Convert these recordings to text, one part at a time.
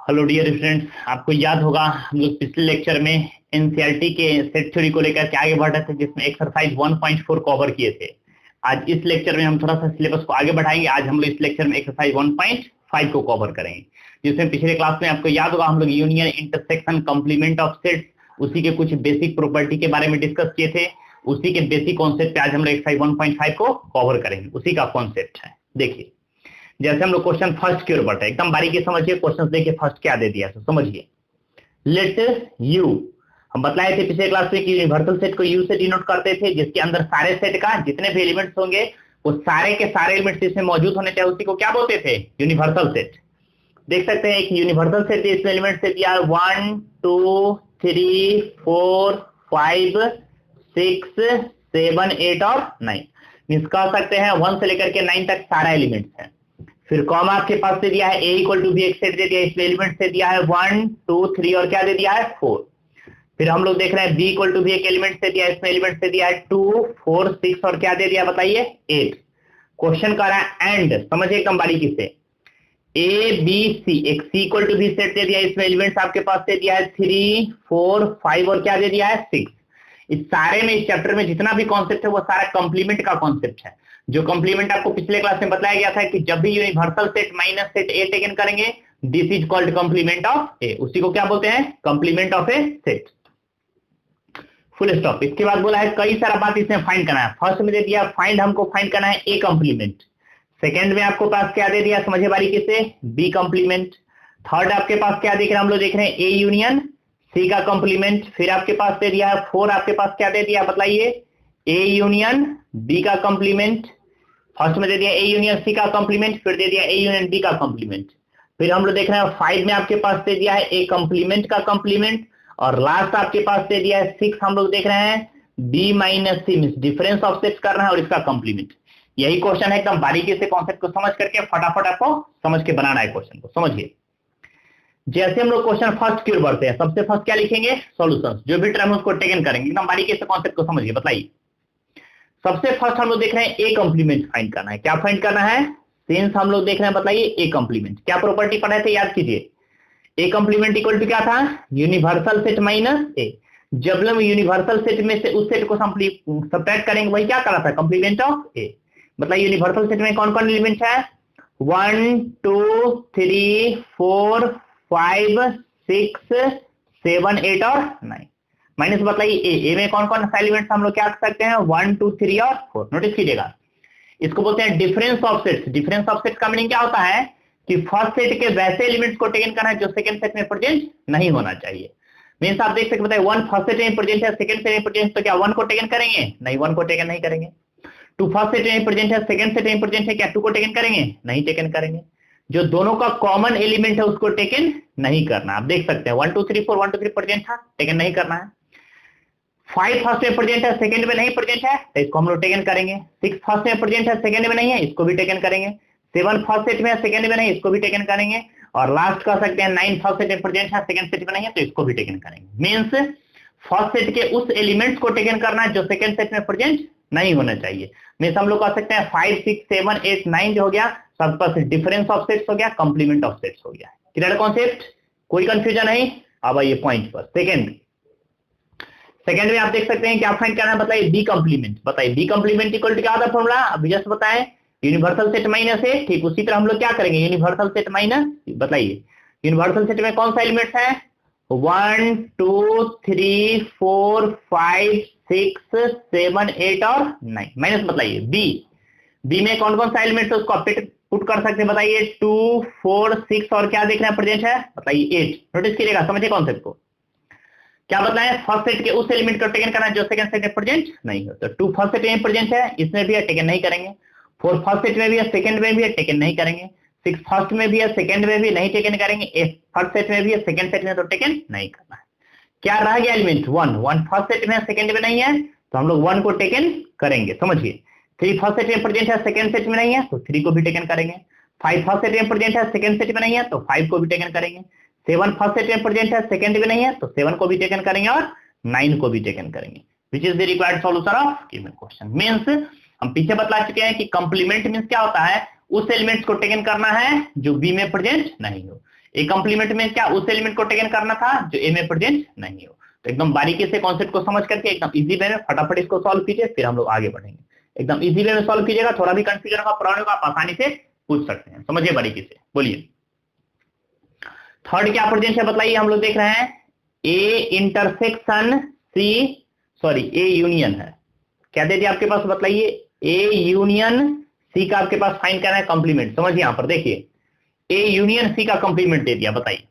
Hello dear students, आपको याद होगा हम लोग पिछले लेक्चर में एनसीईआरटी के सेट थ्योरी को लेकर के आगे बढ़ रहे थे, जिसमें एक्सरसाइज 1.4 कवर किए थे। आज इस लेक्चर में हम थोड़ा सा सिलेबस को आगे बढ़ाएंगे। आज हम लोग इस लेक्चर में एक्सरसाइज 1.5 को कवर करेंगे, जिसमें पिछले क्लास में आपको याद होगा हम लोग union, intersection, complement of sets, उसी के कुछ बेसिक प्रॉपर्टी के बारे में डिस्कस किए थे। उसी के बेसिक कॉन्सेप्ट पे आज हम लोग एक्सरसाइज 1.5 को कवर करेंगे। उसी का कॉन्सेप्ट है। देखिए, जैसे हम लोग क्वेश्चन फर्स्ट की ओर बढ़ते हैं, एकदम बारीकी समझिए। क्वेश्चन देखिए फर्स्ट क्या दे दिया है, समझिए। लेट यू, हम बताए थे पिछले क्लास में कि यूनिवर्सल सेट को यू से डिनोट करते थे, जिसके अंदर सारे सेट का जितने भी एलिमेंट्स होंगे वो सारे के सारे एलिमेंट्स इसमें मौजूद होने चाहिए, उसी को क्या बोलते थे? Universal set. देख सकते हैं कि यूनिवर्सल सेट इसमें एलिमेंट से दिया 1 2 3 4 5 6 7 8 और 9। मींस कह सकते हैं 1 से लेकर के 9 तक सारा एलिमेंट्स है। फिर कॉमा आपके पास से दिया है a इक्वल टू बी, एक सेट दे दिया है, इसमें एलिमेंट से दिया है 1 2 3 और क्या दे दिया है 4। फिर हम लोग देख रहे हैं b इक्वल टू बी, एक एलिमेंट से दिया है, इसमें एलिमेंट से दिया है 2 4 6 और क्या दे दिया बताइए 8। क्वेश्चन कर रहा है एंड, समझिए एकदम बारीकी से। a b c, एक c equal to B set दे दिया है, इसमें एलिमेंट्स आपके पास से दिया है 3 4 5 और क्या दे दिया है 6। इस सारे में, इस चैप्टर में जितना भी कॉन्सेप्ट है वो सारा कंप्लीमेंट का कॉन्सेप्ट है। जो कंप्लीमेंट आपको पिछले क्लास में बताया गया था कि जब भी universal set minus set A taken करेंगे, this is called complement of A. उसी को क्या बोलते हैं? Complement of A set. Full stop. इसके बाद बोला है कई सारा बात इसमें फाइंड करना है। फर्स्ट में दे दिया फाइंड, हमको फाइंड करना है ए कंप्लीमेंट। सेकंड में आपको पास क्या दे दिया, समझिए बारीकी से, बी कंप्लीमेंट। थर्ड आपके पास क्या देख रहे हैं, हम लोग देख रहे हैं ए यूनियन सी का कंप्लीमेंट। फिर आपके पास दे दिया है 4, आपके पास क्या दे दिया बताइए, ए यूनियन बी का कंप्लीमेंट। फर्स्ट में दे दिया ए यूनियन सी का कंप्लीमेंट, फिर दे दिया ए यूनियन डी का कंप्लीमेंट। फिर हम लोग देख रहे हैं 5 में आपके पास दे दिया है ए कंप्लीमेंट का कंप्लीमेंट, और लास्ट आपके पास दे दिया है 6, हम लोग देख रहे हैं B minus C, means difference of sets करना है और इसका कंप्लीमेंट। यही क्वेश्चन है, एकदम बारीकी से कॉन्सेप्ट को समझ करके फटाफट आपको समझ के बनाना है क्वेश्चन को। समझिए, जैसे हम लोग क्वेश्चन फर्स्ट की ओर बढ़ते हैं, सबसे फर्स्ट क्या लिखेंगे? सॉल्यूशंस। जो भी टर्म उसको टेकन करेंगे, एकदम बारीकी से कॉन्सेप्ट को समझिए। बताइए, सबसे फर्स्ट हम लोग देख रहे हैं ए कंप्लीमेंट फाइंड करना है। क्या फाइंड करना है? सिंस हम लोग देख रहे हैं, बताइए ए कंप्लीमेंट। क्या प्रॉपर्टी पढ़े थे, याद कीजिए। ए कंप्लीमेंट इक्वल टू क्या था? यूनिवर्सल सेट माइनस ए। जब हम यूनिवर्सल सेट में से उस सेट को सब्ट्रैक्ट करेंगे, वही क्या करा था? कंप्लीमेंट ऑफ ए। मतलब यूनिवर्सल सेट में कौन कौन एलिमेंट है? 1 2 3 4 5 6 7 8 और 9। माइनस बताइए ए में कौन कौन सा एलिमेंट्स हम लोग क्या कर सकते हैं? 1 2 3 और 4। नोटिस कीजिएगा, इसको बोलते हैं difference of sets. Difference of sets का मीनिंग क्या होता है कि फर्स्ट सेट के वैसे एलिमेंट्स को टेकन करना है जो सेकंड सेट में प्रेजेंट नहीं होना चाहिए। मींस आप देख सकते हैं 1 फर्स्ट सेट में प्रेजेंट है, सेकंड सेट में प्रेजेंट, तो क्या 1 को टेकन करेंगे? नहीं, 1 को टेकन नहीं करेंगे। 2 फर्स्ट सेट में प्रेजेंट है, सेकंड सेट में प्रेजेंट है, क्या 2 को टेकन करेंगे? नहीं टेकन करेंगे। जो दोनों का कॉमन एलिमेंट है उसको टेकन नहीं करना। आप देख सकते हैं 1 2 3 4, 1 2 3 प्रेजेंट था, टेकन नहीं करना है। 5 फर्स्ट में प्रेजेंट है, सेकंड में नहीं प्रेजेंट है, तो इसको हम लोग टेकन करेंगे। 6 फर्स्ट में प्रेजेंट है, सेकंड में नहीं है, इसको भी टेकन करेंगे। 7 फर्स्ट सेट में है, सेकंड में नहीं, इसको भी टेकन करेंगे। और लास्ट कह सकते हैं 9 फर्स्ट सेट में प्रेजेंट है, सेकंड सेट में नहीं है, तो इसको भी टेकन करेंगे। मींस फर्स्ट सेट के उस एलिमेंट्स को टेकन करना है जो सेकंड सेट में प्रेजेंट नहीं होना चाहिए। मींस हम लोग कह सकते हैं 5 6 7 8 9 जो हो गया, सब पर डिफरेंस ऑफ सेट्स हो गया, कंप्लीमेंट ऑफ सेट्स हो गया। Clear concept? कोई कंफ्यूजन नहीं? अब आइए पॉइंट पर। सेकंड में आप देख सकते हैं क्या फाइंड करना है, बताइए बी कंप्लीमेंट। बताइए बी कंप्लीमेंट इक्वल टू क्या होता है फॉर्मूला? अभी जस्ट बताएं, यूनिवर्सल सेट माइनस ए। ठीक उसी तरह हम लोग क्या करेंगे, यूनिवर्सल सेट माइनस, बताइए यूनिवर्सल सेट में कौन सा एलिमेंट्स है? 1 2 3 4 5 6 7 8 और 9। माइनस बताइए बी में कौन कौन सा एलिमेंट है उसको पुट कर सकते हैं, बताइए 2 4 6 और क्या देख रहे हैं प्रेजेंट है, बताइए 8। नोटिस कीजिएगा, समझिए कॉन्सेप्ट को। क्या बताएं? फर्स्ट सेट के उस एलिमेंट को टेकन करना है जो सेकंड सेट में प्रेजेंट नहीं हो। तो 2 फर्स्ट सेट में प्रेजेंट है, इसमें भी है, टेकन नहीं करेंगे। 4 फर्स्ट सेट में भी है, सेकंड में भी है, टेकन नहीं करेंगे। 6 फर्स्ट में भी है, सेकंड में भी नहीं टेकन करेंगे। 8 फर्स्ट सेट में भी है, सेकंड सेट में तो टेकन नहीं करना है। क्या रह गया एलिमेंट? 1 फर्स्ट सेट में है, सेकंड में नहीं है, तो हम लोग 1 को टेकन करेंगे। समझिए, 3 फर्स्ट सेट में प्रेजेंट है, सेकंड सेट में नहीं है, तो 3 को भी टेकन करेंगे। 5 फर्स्ट सेट में प्रेजेंट है, सेकंड सेट में नहीं है, तो 5 को भी टेकन करेंगे। 7 फर्स्ट सेट में प्रेजेंट है, सेकंड में नहीं है, तो 7 को भी टेकन करेंगे और 9 को भी टेकन करेंगे। Which is the required solution of given question. Means हम पीछे बतला चुके हैं कि कंप्लीमेंट मींस क्या होता है? उस एलिमेंट्स को टेकन करना है जो बी में प्रेजेंट नहीं हो। ए कंप्लीमेंट में क्या उस एलिमेंट को टेकन करना था जो ए में प्रेजेंट नहीं हो। तो एकदम बारीकी से कॉन्सेप्ट को समझ करके एकदम इजी वे में फटाफट इसको सॉल्व कीजिए, फिर हम लोग आगे बढ़ेंगे। एकदम इजी वे में सॉल्व कीजिएगा, थोड़ा भी कंफ्यूजन होगा प्रॉब्लम का आप आसानी से पूछ सकते हैं। समझिए बारीकी से, बोलिए। थर्ड क्या प्रेजेंट है बताइए, हम लोग देख रहे हैं A intersection C, sorry A union है। क्या दे दिया आपके पास बताइए, ए यूनियन सी का आपके पास फाइंड करना है कंप्लीमेंट। समझिए यहां पर देखिए, ए यूनियन सी का कंप्लीमेंट दे दिया, बताइए।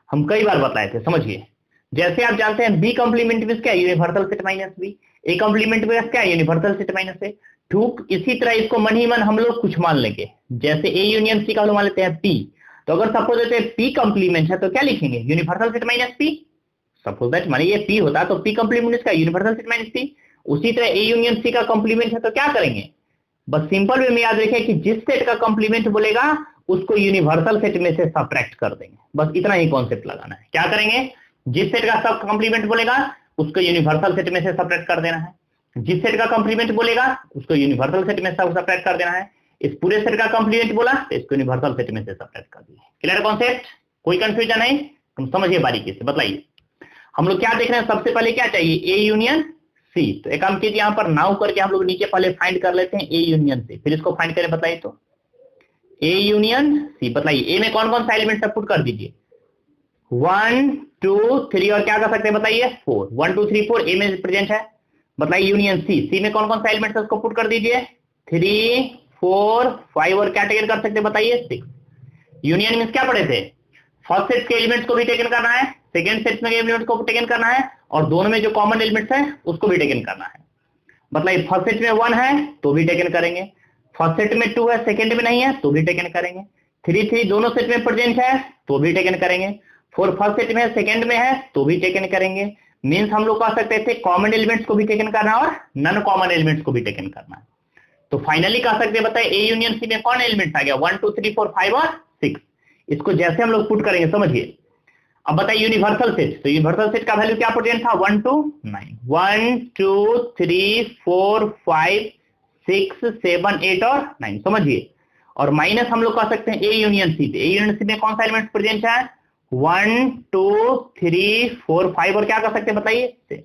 हम कई बार बताए थे, समझिए। जैसे आप जानते हैं बी कंप्लीमेंट में क्या है, यूनिवर्सल सेट माइनस बी। ए कंप्लीमेंट में क्या है, यूनिवर्सल सेट माइनस ए। ठीक इसी तरह इसको मन ही मन हम लोग कुछ मान लेंगे, जैसे ए यूनियन सी का हम लोग मान लेते हैं पी। तो अगर सपोज देते हैं पी कंप्लीमेंट है तो क्या लिखेंगे, universal set minus P. Suppose that मानिए ये पी होता तो पी कंप्लीमेंट इसका यूनिवर्सल सेट माइनस पी। उसी तरह ए यूनियन सी का कंप्लीमेंट है तो क्या करेंगे, बस सिंपल वे में याद रखें कि जिस सेट का कंप्लीमेंट बोलेगा उसको यूनिवर्सल सेट में से सबट्रैक्ट कर देंगे, बस इतना ही कॉन्सेप्ट लगाना है। क्या करेंगे, जिस सेट का सब कंप्लीमेंट बोलेगा उसको यूनिवर्सल सेट में से सबट्रैक्ट कर देना है, जिस सेट का कंप्लीमेंट बोलेगा उसको यूनिवर्सल सेट में से सबट्रैक्ट कर देना है। इस पूरे सेट का कंप्लीमेंट बोला तो इसको यूनिवर्सल सेट में से सबट्रैक्ट कर दिए। क्लियर कॉन्सेप्ट, कोई कंफ्यूजन नहीं, तुम समझिए बारीकी से, बताइए। हम लोग क्या देख रहे हैं, सबसे पहले क्या चाहिए, ए यूनियन सी। तो एक काम कीजिए, यहां पर नाउ करके हम लोग नीचे पहले फाइंड कर लेते हैं ए यूनियन सी, फिर इसको फाइंड करें, बताइए। तो ए यूनियन सी, बताइए ए में कौन कौन सा एलिमेंट सब पुट कर दीजिए, 1 2 3 और क्या कर सकते हैं बताइए 4। 1 2 3 4 ए में प्रेजेंट है, बताइए यूनियन सी। सी में कौन कौन सा एलिमेंट है उसको पुट कर दीजिए, 3 4 5 और क्या टेकन कर सकते हैं बताइए 6। यूनियन मींस क्या पढ़े थे, फर्स्ट सेट के एलिमेंट्स को भी टेकन करना है, सेकंड सेट में एलिमेंट्स को टेकन करना है, और दोनों में जो कॉमन एलिमेंट्स है उसको भी टेकन करना है। मतलब फर्स्ट सेट में 1 है तो भी टेकन करेंगे, फर्स्ट सेट में 2 है सेकंड में नहीं है तो भी टेकन करेंगे, 3 3 दोनों सेट में प्रेजेंट है तो भी टेकन करेंगे, 4 फर्स्ट सेट में है सेकंड में है तो भी टेकन करेंगे। मींस हम लोग कह सकते थे कॉमन एलिमेंट्स को भी टेकन करना और नॉन कॉमन एलिमेंट्स को भी टेकन करना है। तो फाइनली कह सकते हैं बताइए ए यूनियन सी में कौन एलिमेंट्स आ गया, 1 2 3 4 5 और 6। इसको जैसे हम लोग पुट करेंगे समझिए। अब बताइए यूनिवर्सल सेट, तो यूनिवर्सल सेट का वैल्यू क्या प्रेजेंट था, 1 2 9, 1 2 3 4 5 6 7 8 और 9, समझिए। और माइनस हम लोग कह सकते हैं A union C, A union C में कौन सा एलिमेंट प्रेजेंट है, 1 2 3 4 5 और क्या कर सकते हैं बताइए।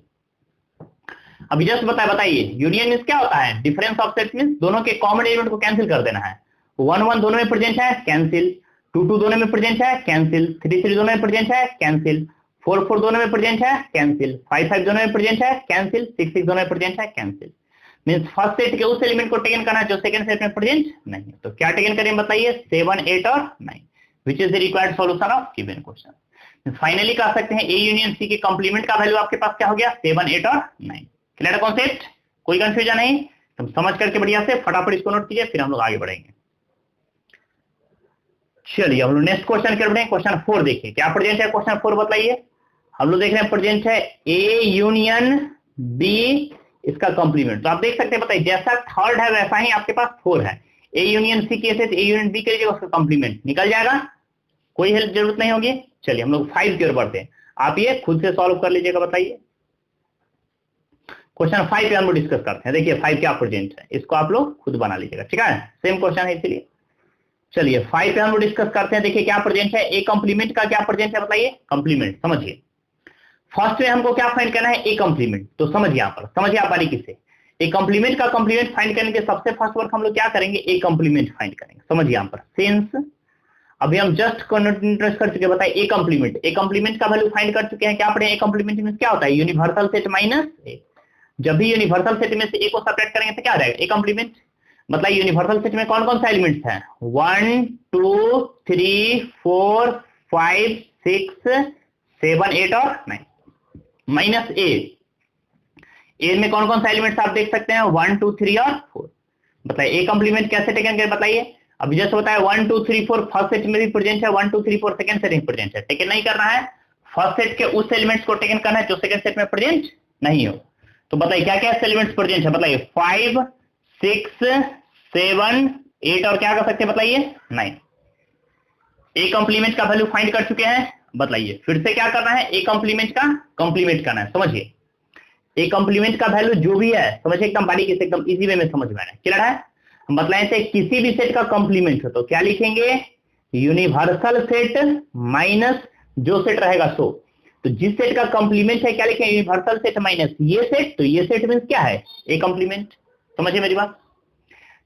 अभी जस्ट बताइए यूनियन मींस क्या होता है, डिफरेंस ऑफ सेट मींस दोनों के कॉमन एलिमेंट को कैंसिल कर देना है। 1 1 दोनों में प्रेजेंट है, कैंसिल। 2 2 दोनों में प्रेजेंट है, कैंसिल। 3 3 दोनों में प्रेजेंट है, कैंसिल। 4 4 दोनों में प्रेजेंट है, कैंसिल। 5 5 दोनों में प्रेजेंट है, कैंसिल। 6 6 दोनों में प्रेजेंट है, कैंसिल। मींस फर्स्ट सेट के उस एलिमेंट को टेकन करना है जो सेकंड सेट में प्रेजेंट नहीं है। तो क्या टेकन करें बताइए, 7 8 और 9, which is the required solution of given question. Finally कह सकते हैं ए यूनियन सी के कंप्लीमेंट का वैल्यू आपके पास क्या हो गया, 7 8 और 9। क्लियर कॉन्सेप्ट, कोई कंफ्यूजन नहीं, तुम समझ करके बढ़िया से फटाफट इसको नोट कीजिए, फिर हम लोग आगे बढ़ेंगे। चलिए हम लोग नेक्स्ट क्वेश्चन कर बढ़े, क्वेश्चन 4 देखिए क्या प्रेजेंट है। क्वेश्चन 4 बताइए, हम लोग देख रहे हैं प्रेजेंट है ए यूनियन बी, इसका कंप्लीमेंट। तो आप देख सकते हैं बताइए जैसा थर्ड है वैसा ही आपके पास 4 है। ए यूनियन सी के साथ ए यूनियन बी करिएगा, उसका कंप्लीमेंट निकल जाएगा, कोई हेल्प जरूरत नहीं होगी। चलिए हम लोग 5 की ओर बढ़ते हैं, आप ये खुद से सॉल्व कर लीजिएगा। बताइए क्वेश्चन 5 पे हम लोग डिस्कस करते हैं। देखिए 5 क्या प्रेजेंट है, इसको आप लोग खुद बना लीजिएगा, ठीक है, सेम क्वेश्चन है इसलिए। चलिए 5 पे हम लोग डिस्कस करते हैं। देखिए क्या प्रेजेंट है, ए कंप्लीमेंट का क्या प्रेजेंट है बताइए, कंप्लीमेंट। समझिए फर्स्ट में हमको क्या फाइंड करना है, ए कंप्लीमेंट। तो समझिए यहाँ पर, समझिए आप बारीकी से, ए कंप्लीमेंट का कंप्लीमेंट फाइंड करने के सबसे फर्स्ट वर्क हम लोग क्या करेंगे, ए कंप्लीमेंट फाइंड करेंगे। समझिए यहाँ पर सिंस अभी हम जस्ट कन्वर्ट कर चुके, बताइए ए कंप्लीमेंट। ए कंप्लीमेंट का वैल्यू फाइंड कर चुके हैं, क्या पढ़े, ए कंप्लीमेंट में क्या होता है, यूनिवर्सल सेट माइनस ए। जब भी यूनिवर्सल सेट में से ए को सब्ट्रैक्ट करेंगे तो क्या रहेगा, ए कंप्लीमेंट। मतलब यूनिवर्सल सेट में कौन कौन सा एलिमेंट्स हैं, 1 2 3 4 5 6 7 8 और 9, माइनस ए। ए में कौन कौन सा एलिमेंट्स आप देख सकते हैं, 1 2 3 और 4। बताइए ए कंप्लीमेंट कैसे टेकन करें बताइए। अभी जैसे बताया 1 2 3 4 फर्स्ट सेट में भी प्रेजेंट है, 1 2 3 4 सेकंड सेट में प्रेजेंट है। टेकन नहीं करना है, फर्स्ट सेट के उस एलिमेंट्स को टेकन करना है जो सेकंड सेट में प्रेजेंट नहीं हो। तो बताइए क्या क्या एलिमेंट्स प्रेजेंट है, बताइए 5 6 7 8 और क्या कर सकते हैं बताइए 9। ए कंप्लीमेंट का वैल्यू फाइंड कर चुके हैं, बताइए फिर से क्या करना है, ए कंप्लीमेंट का कंप्लीमेंट करना है। समझिए ए कंप्लीमेंट का वैल्यू जो भी है, समझिए एकदम बारीकी से, एकदम इजी वे में समझ में आ रहा है। क्लियर है, हम बतलाए थे किसी भी सेट का कंप्लीमेंट हो तो क्या लिखेंगे, यूनिवर्सल सेट माइनस जो सेट रहेगा सो, तो जिस सेट का कंप्लीमेंट है क्या लिखें, यूनिवर्सल सेट माइनस ये सेट, तो ये सेट मींस क्या है, ए कंप्लीमेंट। समझिए मेरी बात।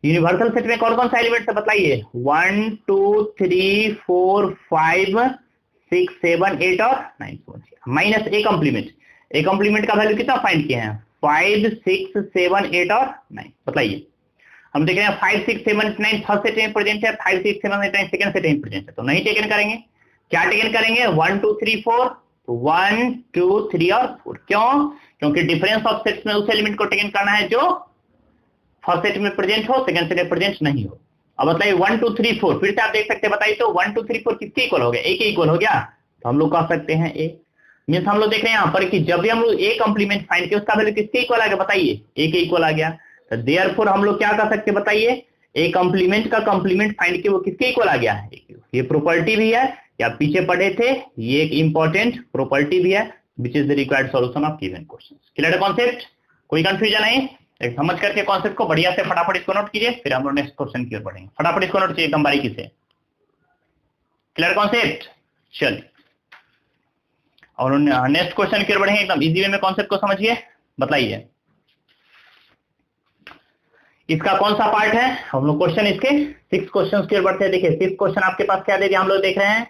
यूनिवर्सल सेट में कौन कौन सा एलिमेंट है बताइए, 1 2 3 4 5 6 7 8 और 9 माइनस ए कंप्लीमेंट। ए कंप्लीमेंट का वैल्यू कितना फाइंड किए हैं, 5 6 7 8 और 9। बताइए, हम देख रहे हैं 5 6 7 8 9 फर्स्ट सेट में प्रेजेंट है, 5 6 7 8 9 सेकंड सेट में प्रेजेंट है, तो नहीं टेकन करेंगे। क्या टेकन करेंगे, 1 2 3 4, 1 2 3 और 4। क्यों, क्योंकि डिफरेंस ऑफ सेट्स में उस एलिमेंट को टेकन करना है जो फर्स्ट सेट में प्रेजेंट हो, सेकंड सेट में प्रेजेंट नहीं हो। अब बताइए 1 2 3 4, फिर से आप देख सकते हैं, बताइए तो 1 2 3 4 किसके इक्वल हो गया, ए के इक्वल हो गया, तो हम लोग कह सकते हैं ए। मीन्स हम लोग देख रहे हैं यहाँ पर कि जब भी हम लोग ए कंप्लीमेंट फाइंड किया उसका वैल्यू किसके इक्वल आ गया, बताइए ए के इक्वल आ गया। तो देयरफॉर हम लोग क्या कर सकते हैं, बताइए ए कंप्लीमेंट का कंप्लीमेंट फाइंड किया वो किसके इक्वल आ गया है। ये प्रॉपर्टी भी है, या पीछे पढ़े थे, ये एक इंपॉर्टेंट प्रॉपर्टी भी है, which is the required solution of given question. Clear concept, कोई कंफ्यूजन नहीं, एक समझ करके कॉन्सेप्ट को बढ़िया से फटाफट इसको नोट कीजिए, फिर हम लोग नेक्स्ट क्वेश्चन की ओर बढ़ेंगे। फटाफट इसको नोट कीजिए एकदम बारीकी से। क्लियर कॉन्सेप्ट, चलिए और नेक्स्ट क्वेश्चन की ओर बढ़ेंगे, एकदम इजी वे में कॉन्सेप्ट को समझिए। बताइए इसका कौन सा पार्ट है, हम लोग क्वेश्चन इसके 6 क्वेश्चन की ओर बढ़ते हैं। देखिए 6 क्वेश्चन आपके पास क्या दे दिया, हम लोग देख रहे हैं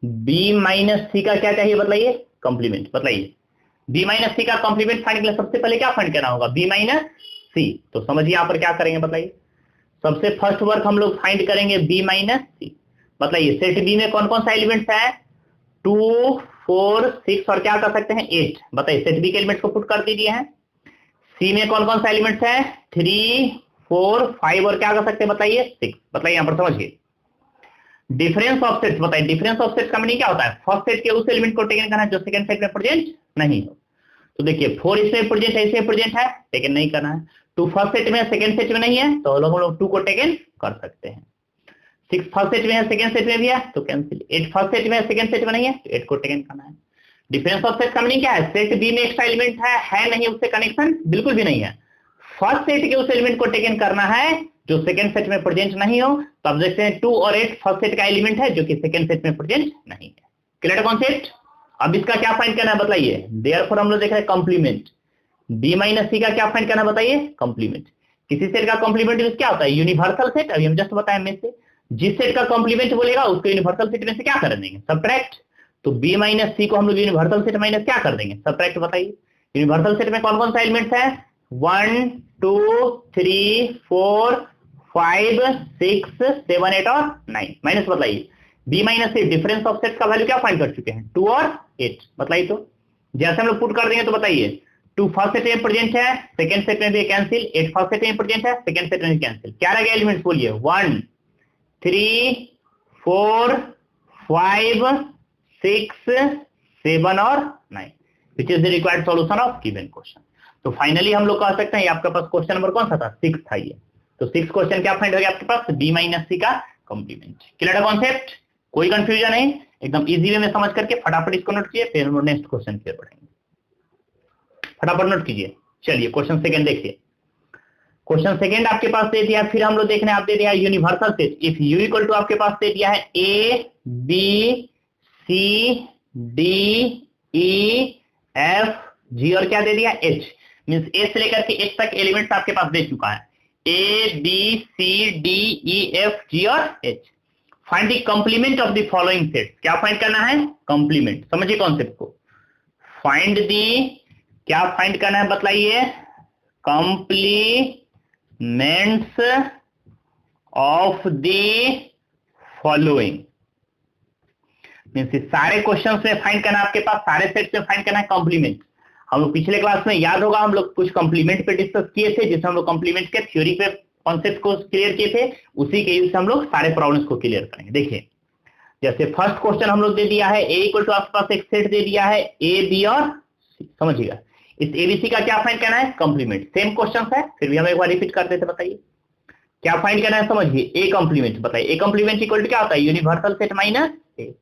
बी माइनस सी का क्या चाहिए, बताइए कंप्लीमेंट। बताइए बी माइनस सी का कंप्लीमेंट फाइंड के लिए सबसे पहले क्या फाइंड करना होगा, बी माइनस सी। तो समझिए यहाँ पर क्या करेंगे, बताइए सबसे फर्स्ट वर्क हम लोग फाइंड करेंगे बी माइनस सी। बताइए सेट बी में कौन कौन सा एलिमेंट्स है, 2 4 6 और क्या कर सकते हैं 8। बताइए सेट बी के एलिमेंट्स को पुट कर दीजिए हैं। सी में कौन कौन सा एलिमेंट्स है, 3 4 5 और क्या कर सकते हैं, बताइए 6। बताइए यहाँ पर समझिए डिफरेंस ऑफ सेट्स। बताइए डिफरेंस ऑफ सेट्स का मीनिंग क्या होता है, फर्स्ट सेट के उस एलिमेंट को टेकन करना है जो सेकंड सेट में प्रेजेंट नहीं हो। तो देखिए 4 इसमें प्रेजेंट है, इसमें प्रेजेंट है, टेकन नहीं करना है। 2 फर्स्ट सेट में है, सेकंड सेट में नहीं है, तो हम लोग 2 को टेकन कर सकते हैं। 6 फर्स्ट सेट में है, सेकंड सेट में भी है, तो कैंसिल। 8 फर्स्ट सेट में है, सेकंड सेट में नहीं है, तो 8 को टेकन करना है। डिफरेंस ऑफ सेट का मीनिंग क्या है, सेट बी में एक्स्ट्रा एलिमेंट है नहीं, उससे कनेक्शन बिल्कुल भी नहीं है। फर्स्ट सेट के उस एलिमेंट को टेकन करना है जो सेकंड सेट में प्रेजेंट नहीं हो। तो अब देखते हैं 2 और 8 फर्स्ट सेट का एलिमेंट है जो कि सेकंड सेट में प्रेजेंट नहीं है। Clear concept. अब इसका क्या फाइंड करना है, बताइए देयरफॉर हम लोग देख रहे हैं कंप्लीमेंट। बी माइनस सी का क्या फाइंड करना है, बताइए कंप्लीमेंट। किसी सेट का कंप्लीमेंट क्या होता है, यूनिवर्सल सेट। अभी हम जस्ट बताए में से जिस सेट का कंप्लीमेंट बोलेगा उसको यूनिवर्सल सेट में से क्या कर देंगे, सबट्रैक्ट। तो बी माइनस सी को हम लोग यूनिवर्सल सेट माइनस क्या कर देंगे, सबट्रैक्ट। बताइए यूनिवर्सल सेट में कौन कौन सा एलिमेंट्स है, 1 2 3 4 5 6 7 8 और 9 माइनस। बताइए B minus C difference of sets का वैल्यू क्या फाइंड कर चुके हैं, 2 और 8। बताइए तो जैसे हम लोग पुट कर देंगे तो बताइए 2 फर्स्ट सेट में प्रेजेंट है, सेकंड सेट में भी कैंसिल। 8 फर्स्ट सेट में प्रेजेंट है, सेकंड सेट में भी कैंसिल। क्या रहेगा एलिमेंट्स बोलिए, 1 3 4 5 6 7 और 9 which is the required solution of given question. तो फाइनली हम लोग कह सकते हैं आपके पास क्वेश्चन नंबर कौन सा था, 6 था ये। तो 6 क्वेश्चन क्या फाइंड हो गया आपके पास, बी माइनस सी का कंप्लीमेंट। क्लियर कॉन्सेप्ट, कोई कंफ्यूजन नहीं, एकदम इजी वे में समझ करके फटाफट इसको नोट कीजिए, फिर हम नेक्स्ट क्वेश्चन की ओर बढ़ेंगे। फटाफट नोट कीजिए। चलिए क्वेश्चन सेकंड देखिए। क्वेश्चन सेकंड आपके पास दे दिया, फिर हम लोग देखने आप दे दिया universal set. If U equal to आपके पास दे दिया है A B C D E F G और क्या दे दिया एच। मींस ए से लेकर के एच तक एलिमेंट्स आपके पास दे चुका है, A B C D E F G और H. Find the complement of the following set. क्या फाइंड करना है, कंप्लीमेंट। समझिए कॉन्सेप्ट को, फाइंड दी क्या फाइंड करना है, बताइए कंप्लीमेंट्स ऑफ द फॉलोइंग। मींस सारे क्वेश्चंस में फाइंड करना आपके पास, सारे सेट्स में फाइंड करना है कंप्लीमेंट। हम लोग पिछले क्लास में याद होगा हम लोग कुछ कंप्लीमेंट पे डिस्कस किए थे, जिसमें हम लोग कंप्लीमेंट के थ्योरी पे कॉन्सेप्ट को क्लियर किए थे, उसी के यूज से हम लोग सारे प्रॉब्लम्स को क्लियर करेंगे। देखिए जैसे फर्स्ट क्वेश्चन हम लोग दे दिया है ए इक्वल टू आपके पास एक सेट दे दिया है ए बी और सी। समझिएगा इस एबीसी का क्या फाइंड करना है, कंप्लीमेंट। सेम क्वेश्चन है, फिर भी हम एक बार रिपीट कर देते। बताइए क्या फाइंड करना है, समझिए ए कंप्लीमेंट। बताइए ए कंप्लीमेंट इक्वल टू क्या होता है, universal set minus A.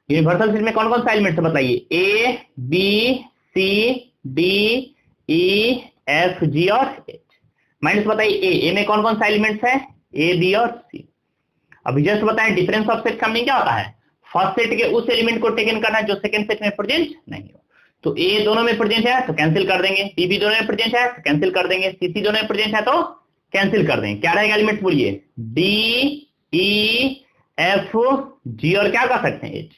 Universal set में कौन कौन सा एलिमेंट है, बताइए A B C D E F G और एच। माइनस बताइए ए में कौन कौन सा एलिमेंट्स है, ए बी और सी। अभी जस्ट बताएं डिफरेंस ऑफ सेट का मीनिंग क्या होता है, फर्स्ट सेट के उस एलिमेंट को टेकन करना जो सेकंड सेट में प्रेजेंट नहीं हो। तो ए दोनों में प्रेजेंट है तो कैंसिल कर देंगे, बी भी दोनों में प्रेजेंट है तो कैंसिल कर देंगे, सी सी दोनों में प्रेजेंट है तो कैंसिल कर देंगे। क्या रहेगा एलिमेंट्स बोलिए, डी ई एफ जी और क्या कर सकते हैं एच।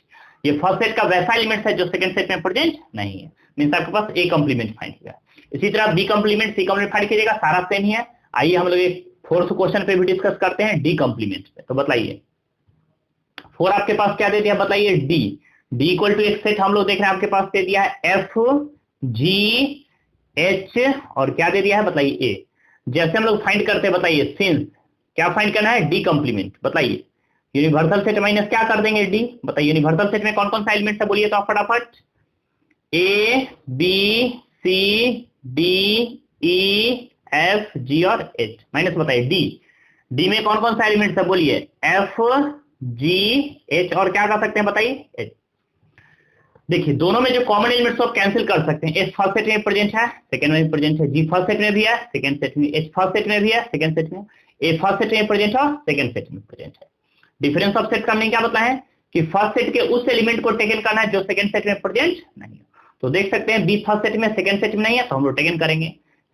ये फर्स्ट सेट का वैसा एलिमेंट है जो सेकंड सेट में प्रेजेंट नहीं है, मींस आपके पास ए कंप्लीमेंट फाइंड होगा। इसी तरह बी कंप्लीमेंट सी कंप्लीमेंट फाइंड कीजिएगा, सारा सेम ही है। आइए हम लोग एक फोर्थ क्वेश्चन पे भी डिस्कस करते हैं डी कंप्लीमेंट पे। तो बताइए 4 आपके पास क्या दे दिया बताइए, डी डी इक्वल टू एक सेट हम लोग देख रहे हैं आपके पास दे दिया है एफ जी एच और क्या दे दिया है बताइए ए। जैसे हम लोग फाइंड करते हैं बताइए सिंस क्या फाइंड करना है, डी कंप्लीमेंट। बताइए यूनिवर्सल सेट माइनस क्या कर देंगे डी, बताइए यूनिवर्सल सेट में कौन कौन सा एलिमेंट है बोलिए तो आप फटाफट, A B C D E F G और एच माइनस बताइए डी में कौन कौन सा एलिमेंट है बोलिए, एफ जी एच और क्या कर सकते हैं बताइए एच। देखिए दोनों में जो कॉमन एलिमेंट्स आप कैंसिल कर सकते हैं, एच फर्स्ट सेट में प्रेजेंट है सेकंड में प्रेजेंट है, जी फर्स्ट सेट में भी है सेकंड सेट में, एच फर्स्ट सेट में भी है सेकंड सेट में, ए फर्स्ट सेट में प्रेजेंट है सेकंड सेट में प्रेजेंट है। डिफरेंस ऑफ सेट का मीनिंग क्या बताना है कि फर्स्ट सेट के उस एलिमेंट को टेकन करना है जो सेकंड सेट में प्रेजेंट नहीं है। तो देख सकते हैं बी फर्स्ट सेट में सेकंड सेट में नहीं है तो हम लोग टेकन करेंगे,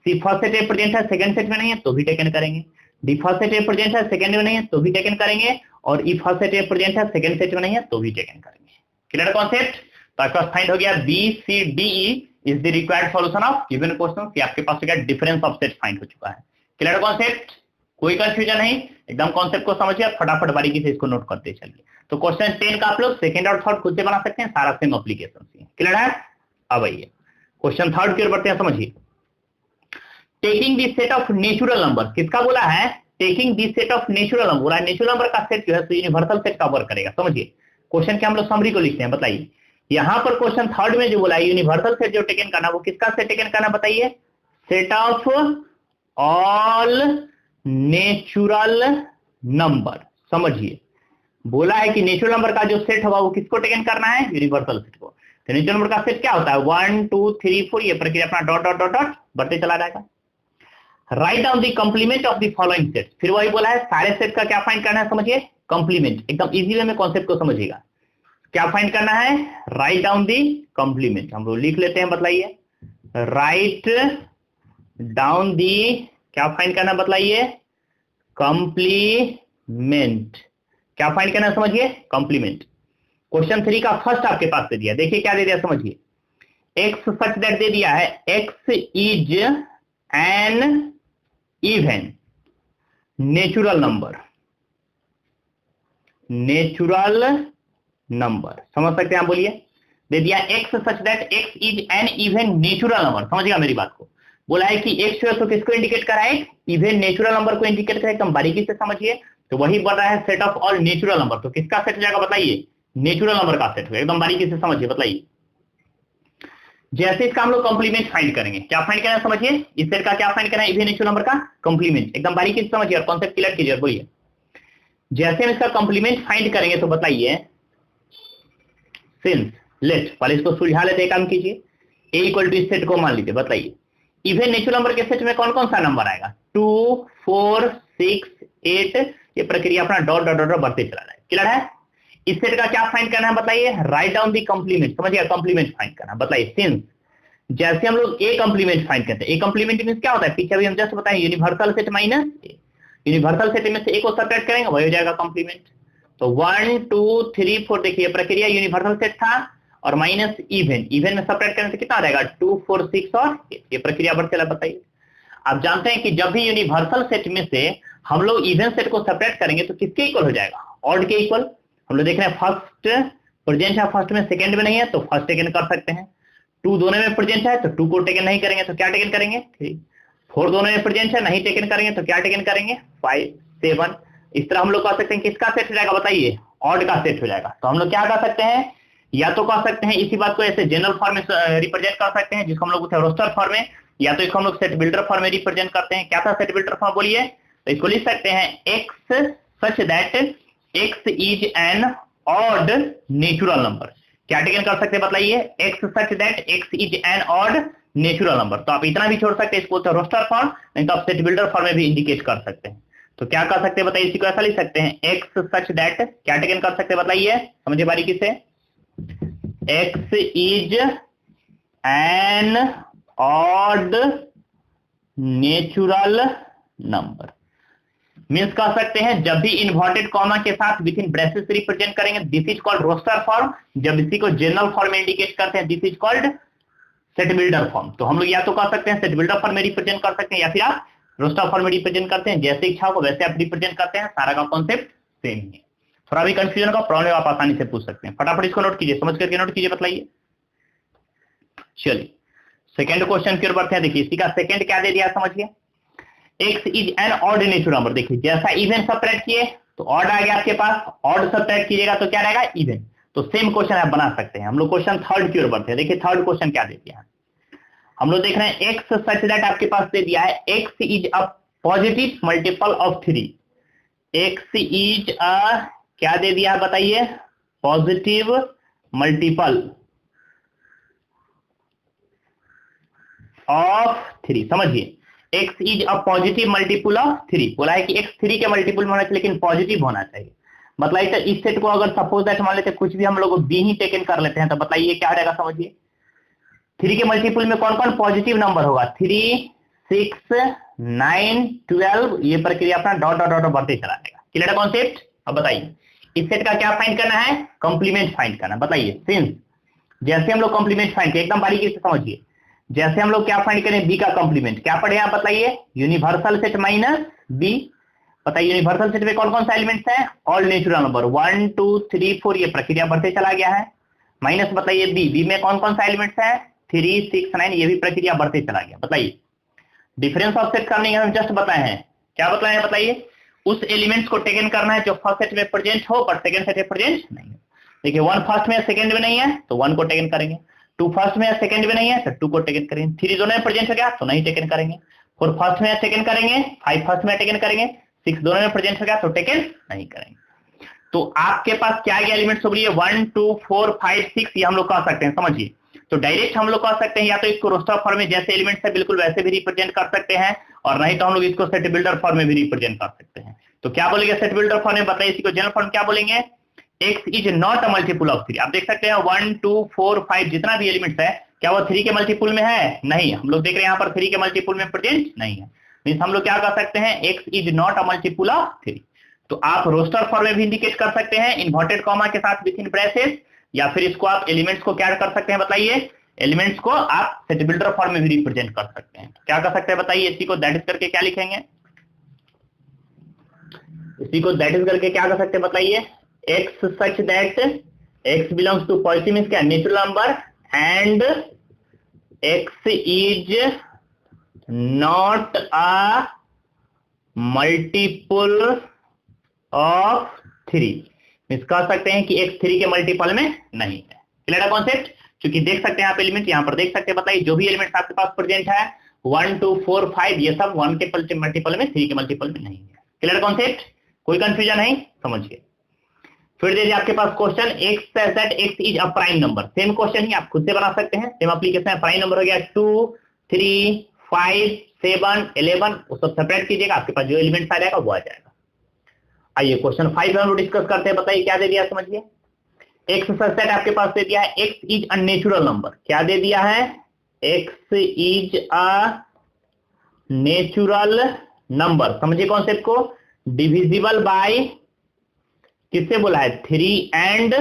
सी फर्स्ट सेट में प्रेजेंट है सेकंड सेट में नहीं है तो भी टेकन करेंगे, डी फर्स्ट सेट में प्रेजेंट है सेकंड में नहीं है तो भी टेकन करेंगे, और ई फर्स्ट सेट में प्रेजेंट है सेकंड सेट में नहीं है तो भी टेकन करेंगे। Clear concept. तो आपके पास फाइंड हो गया B C D E is the required solution of given question. ये आपके पास हो गया डिफरेंस ऑफ सेट फाइंड हो चुका है। क्लियर कॉन्सेप्ट, कोई कंफ्यूजन नहीं, एकदम कॉन्सेप्ट को समझिए, फटाफट बारीकी से इसको नोट करते चलिए। तो क्वेश्चन 10 का आप लोग सेकंड और थर्ड खुद से बना सकते हैं, सारा सेम एप्लीकेशन से। क्लियर है। अब आइए क्वेश्चन थर्ड की ओर बढ़ते हैं, समझिए। Taking the set of natural number, किसका बोला है, taking the set of natural number, बोला है नेचुरल नंबर का सेट जो है तो यूनिवर्सल सेट का वर्क करेगा। समझिए क्वेश्चन के हम लोग समरी को लिखते हैं। बताइए यहां पर क्वेश्चन थर्ड में जो बोला है यूनिवर्सल सेट जो टेकन करना वो किसका सेट टेकन करना, बताइए set of all natural number. समझिए बोला है कि नेचुरल नंबर का जो सेट होगा वो किसको टेकन करना है, यूनिवर्सल सेट को। तो नेचुरल नंबर का सेट क्या होता है 1 2 3 4, ये प्रक्रिया अपना डॉट डॉट डॉट डॉट बढ़ते चला जाएगा। Write down the complement of the following set, फिर वही बोला है सारे सेट का क्या फाइंड करना है, समझिए कंप्लीमेंट, एकदम इजी वे में कॉन्सेप्ट को समझिएगा। क्या फाइंड करना है, राइट डाउन दी कंप्लीमेंट, हम लोग लिख लेते हैं। बताइए राइट डाउन दी, क्या फाइंड करना बतलाइए, कंप्लीमेंट। क्या फाइंड करना समझिए, कंप्लीमेंट। क्वेश्चन 3 का फर्स्ट आपके पास दे दिया, देखिए क्या दे दिया समझिए, एक्स सच दैट दे दिया है x is N even natural number, natural number समझ सकते हैं आप, बोलिए दे दिया x such that x is N even natural number. समझिएगा मेरी बात को, बोला है कि एक्स जो है तो किसको इंडिकेट करा है, इवन नेचुरल नंबर को इंडिकेट करा, एकदम बारीकी से समझिए। तो वही बन रहा है set of all natural number, तो किसका सेट हो जाएगा बताइए, नेचुरल नंबर का सेट होगा, एकदम बारीकी से समझिए। बताइए जैसे इसका हम लोग कंप्लीमेंट फाइंड करेंगे, क्या फाइंड करना है समझिए, इस सेट का क्या फाइंड करना है, इवन नेचुरल नंबर का कंप्लीमेंट, एकदम बारीकी से समझिए और कॉन्सेप्ट क्लियर कीजिए। बोलिए जैसे हम इसका कंप्लीमेंट फाइंड करेंगे तो बताइए सिंस लेट, पहले इसको सुलझा लेते, काम कीजिए। ए इक्वल टू इस सेट को मान लीजिए, बताइए इवन नेचुरल नंबर के सेट में कौन कौन सा नंबर आएगा, 2 4 6 8, ये प्रक्रिया अपना डॉट डॉट डॉट बढ़ते चला जाए। क्लियर है। इस सेट का क्या फाइंड करना है बताइए, राइट डाउन दी कंप्लीमेंट, समझिए कंप्लीमेंट फाइंड करना। बताइए सिंस जैसे हम लोग ए कंप्लीमेंट फाइंड करते हैं, ए कंप्लीमेंट मींस क्या होता है, पीछे अभी हम जस्ट बताएं universal set minus A, universal set में से ए को सब्ट्रैक्ट करेंगे वही हो जाएगा कंप्लीमेंट। तो 1 2 3 4, देखिए प्रक्रिया यूनिवर्सल सेट था और माइनस इवन, इवन में सब्ट्रैक्ट करने से कितना आ जाएगा 2 4 6 और 8, ये प्रक्रिया बढ़ चला। बताइए आप जानते हैं कि जब भी यूनिवर्सल सेट में से हम लोग इवन सेट को सब्ट्रैक्ट करेंगे तो किसके इक्वल हो जाएगा, ऑड के इक्वल। हम लोग देख रहे हैं फर्स्ट प्रेजेंट है, फर्स्ट में सेकंड में नहीं है तो फर्स्ट टेकन कर सकते हैं, 2 दोनों में प्रेजेंट है तो 2 को टेकन नहीं करेंगे तो क्या टेकन करेंगे 3, 4 दोनों में प्रेजेंट है नहीं टेकन करेंगे तो क्या टेकन करेंगे 5 7। इस तरह हम लोग कह सकते हैं किसका सेट हो जाएगा बताइए, ऑड का सेट हो जाएगा। तो हम लोग क्या कर सकते हैं, या तो कह सकते हैं इसी बात को ऐसे जनरल फॉर्म में रिप्रेजेंट कर सकते हैं जिसको हम लोग रोस्टर फॉर्म में, या तो इसको हम लोग सेट बिल्डर फॉर्म में रिप्रेजेंट करते हैं। क्या था सेट बिल्डर फॉर्म बोलिए, तो इसको लिख सकते हैं X such that x is an odd natural number. क्या टेकन कर सकते हैं बताइए, X such that x is an odd natural number. तो आप इतना भी छोड़ सकते हैं, इसको तो रोस्टर फॉर्म नहीं तो आप सेट बिल्डर फॉर्म में भी इंडिकेट कर सकते हैं। तो क्या कर सकते हैं बताइए, इसी को ऐसा लिख सकते हैं, एक्स सच दैट, क्या टेकन कर सकते हैं बताइए, समझिए बारीकी से, X is an odd natural number. Means कह सकते हैं जब भी इन्वर्टेड कॉमा के साथ विथ इन ब्रेसेस रिप्रेजेंट करेंगे this is called roster form, जब इसी को जनरल फॉर्म में इंडिकेट करते हैं this is called set builder form. तो हम लोग या तो कह सकते हैं सेट बिल्डर फॉर्म में रिप्रेजेंट कर सकते हैं या फिर आप रोस्टर फॉर्म में रिप्रेजेंट करते हैं, जैसे इच्छा हो वैसे आप रिप्रेजेंट करते हैं, सारा का कॉन्सेप्ट सेम ही है। थोड़ा भी कंफ्यूजन का प्रॉब्लम आप आसानी से पूछ सकते हैं, फटाफट इसको नोट कीजिए, समझ करके नोट कीजिए, बताइए। चलिए सेकंड क्वेश्चन की ओर बढ़ते हैं। देखिए इसी का सेकंड क्या दे दिया समझिए, x is an odd natural number. देखिए जैसा इवन सब्ट्रैक्ट किए तो ऑड आ गया आपके पास, ऑड सब्ट्रैक्ट कीजिएगा तो क्या रहेगा इवन। तो सेम क्वेश्चन आप बना सकते हैं। हम लोग क्वेश्चन थर्ड की ओर बढ़ते हैं। देखिए थर्ड क्वेश्चन क्या दे दिया है, हम लोग देख रहे हैं एक्स सच दैट आपके पास दे दिया है x is a positive multiple of 3। X is a क्या दे दिया है बताइए, पॉजिटिव मल्टीपल ऑफ 3। समझिए x is a positive multiple of 3, बोला है कि x 3 के मल्टीपल में होना चाहिए लेकिन पॉजिटिव होना चाहिए। मतलब इस सेट को अगर सपोज दैट मान लेते कुछ भी हम लोग b ही टेकन कर लेते हैं तो बताइए क्या रहेगा समझिए, 3 के मल्टीपल में कौन कौन पॉजिटिव नंबर होगा, 3, 6, 9, 12, ये प्रक्रिया अपना डॉट डॉट डॉट बढ़ते चला जाएगा। Clear concept. अब बताइए इस सेट का क्या फाइंड करना है, कंप्लीमेंट फाइंड करना। बताइए सिंस जैसे हम लोग कंप्लीमेंट फाइंड करें, एकदम बारीकी से समझिए, जैसे हम लोग क्या फाइंड करें बी का कंप्लीमेंट, क्या पढ़े आप बताइए, यूनिवर्सल सेट माइनस बी। बताइए यूनिवर्सल सेट में कौन कौन सा एलिमेंट्स है, ऑल नेचुरल नंबर 1 2 3 4, ये प्रक्रिया बढ़ते चला गया है। माइनस बताइए बी में कौन कौन सा एलिमेंट्स है, 3 6 9, ये भी प्रक्रिया बढ़ते चला गया। बताइए डिफरेंस ऑफ सेट करने हम जस्ट बताए हैं, क्या बताए हैं बताइए, उस एलिमेंट्स को टेकन करना है जो फर्स्ट सेट में प्रेजेंट हो पर सेकंड सेट में प्रेजेंट नहीं है। देखिए 1 फर्स्ट में सेकंड में नहीं है तो 1 को टेकन करेंगे, 2 फर्स्ट में सेकंड में नहीं है तो 2 को टेकन करेंगे, 3 दोनों में प्रेजेंट हो गया तो नहीं टेकन करेंगे, 4 फर्स्ट में टेकन करेंगे, 5 फर्स्ट में टेकन करेंगे, 6 दोनों में प्रेजेंट हो गया तो टेकन नहीं करेंगे। तो आपके पास क्या क्या एलिमेंट्स हो गई है, 1 2 4 5 6, ये हम लोग कह सकते हैं। समझिए तो डायरेक्ट हम लोग कह सकते हैं या तो इसको रोस्टर फॉर्म में जैसे एलिमेंट्स है बिल्कुल वैसे भी रिप्रेजेंट कर सकते हैं, और नहीं तो हम लोग इसको सेट बिल्डर फॉर्म में भी रिप्रेजेंट कर सकते हैं। तो क्या बोलेंगे सेट बिल्डर फॉर्म में, बताइए इसी को जनरल फॉर्म क्या बोलेंगे, x is not a multiple of 3। आप देख सकते हैं 1 2 4 5 जितना भी एलिमेंट्स है क्या वो 3 के मल्टीपल में है, नहीं। हम लोग देख रहे हैं यहाँ पर 3 के मल्टीपल में प्रेजेंट नहीं है, मींस हम लोग क्या कर सकते हैं x is not a multiple of 3। तो आप रोस्टर फॉर्म में भी इंडिकेट कर सकते हैं इन्वर्टेड कॉमा के साथ विद इन ब्रेसेस, या फिर इसको आप एलिमेंट्स को क्या कर सकते हैं बताइए, एलिमेंट्स को आप सेट बिल्डर फॉर्म में भी रिप्रेजेंट कर सकते हैं। क्या कर सकते हैं बताइए, इसी को दैट इज करके क्या लिखेंगे, इसी को दैट इज करके क्या कर सकते हैं बताइए, x such that x belongs to positive means क्या, natural number, and x is not a multiple of 3, means कह सकते हैं कि x 3 के मल्टीपल में नहीं है। क्लियर है कॉन्सेप्ट। क्योंकि देख सकते हैं आप एलिमेंट यहाँ पर देख सकते हैं, बताइए जो भी एलिमेंट आपके पास प्रेजेंट है 1 2 4 5 ये सब 1 के मल्टीपल में 3 के मल्टीपल में नहीं है। क्लियर कॉन्सेप्ट, कोई कंफ्यूजन नहीं, समझिए। फिर दे दिया आपके पास question x says that x is a prime number। Same question ही आप खुद से बना सकते हैं, सेम एप्लीकेशन है। प्राइम नंबर हो गया 2 3 5 7 11, वो सब सेपरेट कीजिएगा, आपके पास जो एलिमेंट आ जाएगा वो आ जाएगा। आइए क्वेश्चन 5 हम लोग डिस्कस करते हैं। बताइए क्या दे दिया समझिए, x says that आपके पास दे दिया है x is a natural number. क्या दे दिया है, x is a natural number. समझिए कॉन्सेप्ट को, डिविजिबल बाय किससे बोला है, 3 and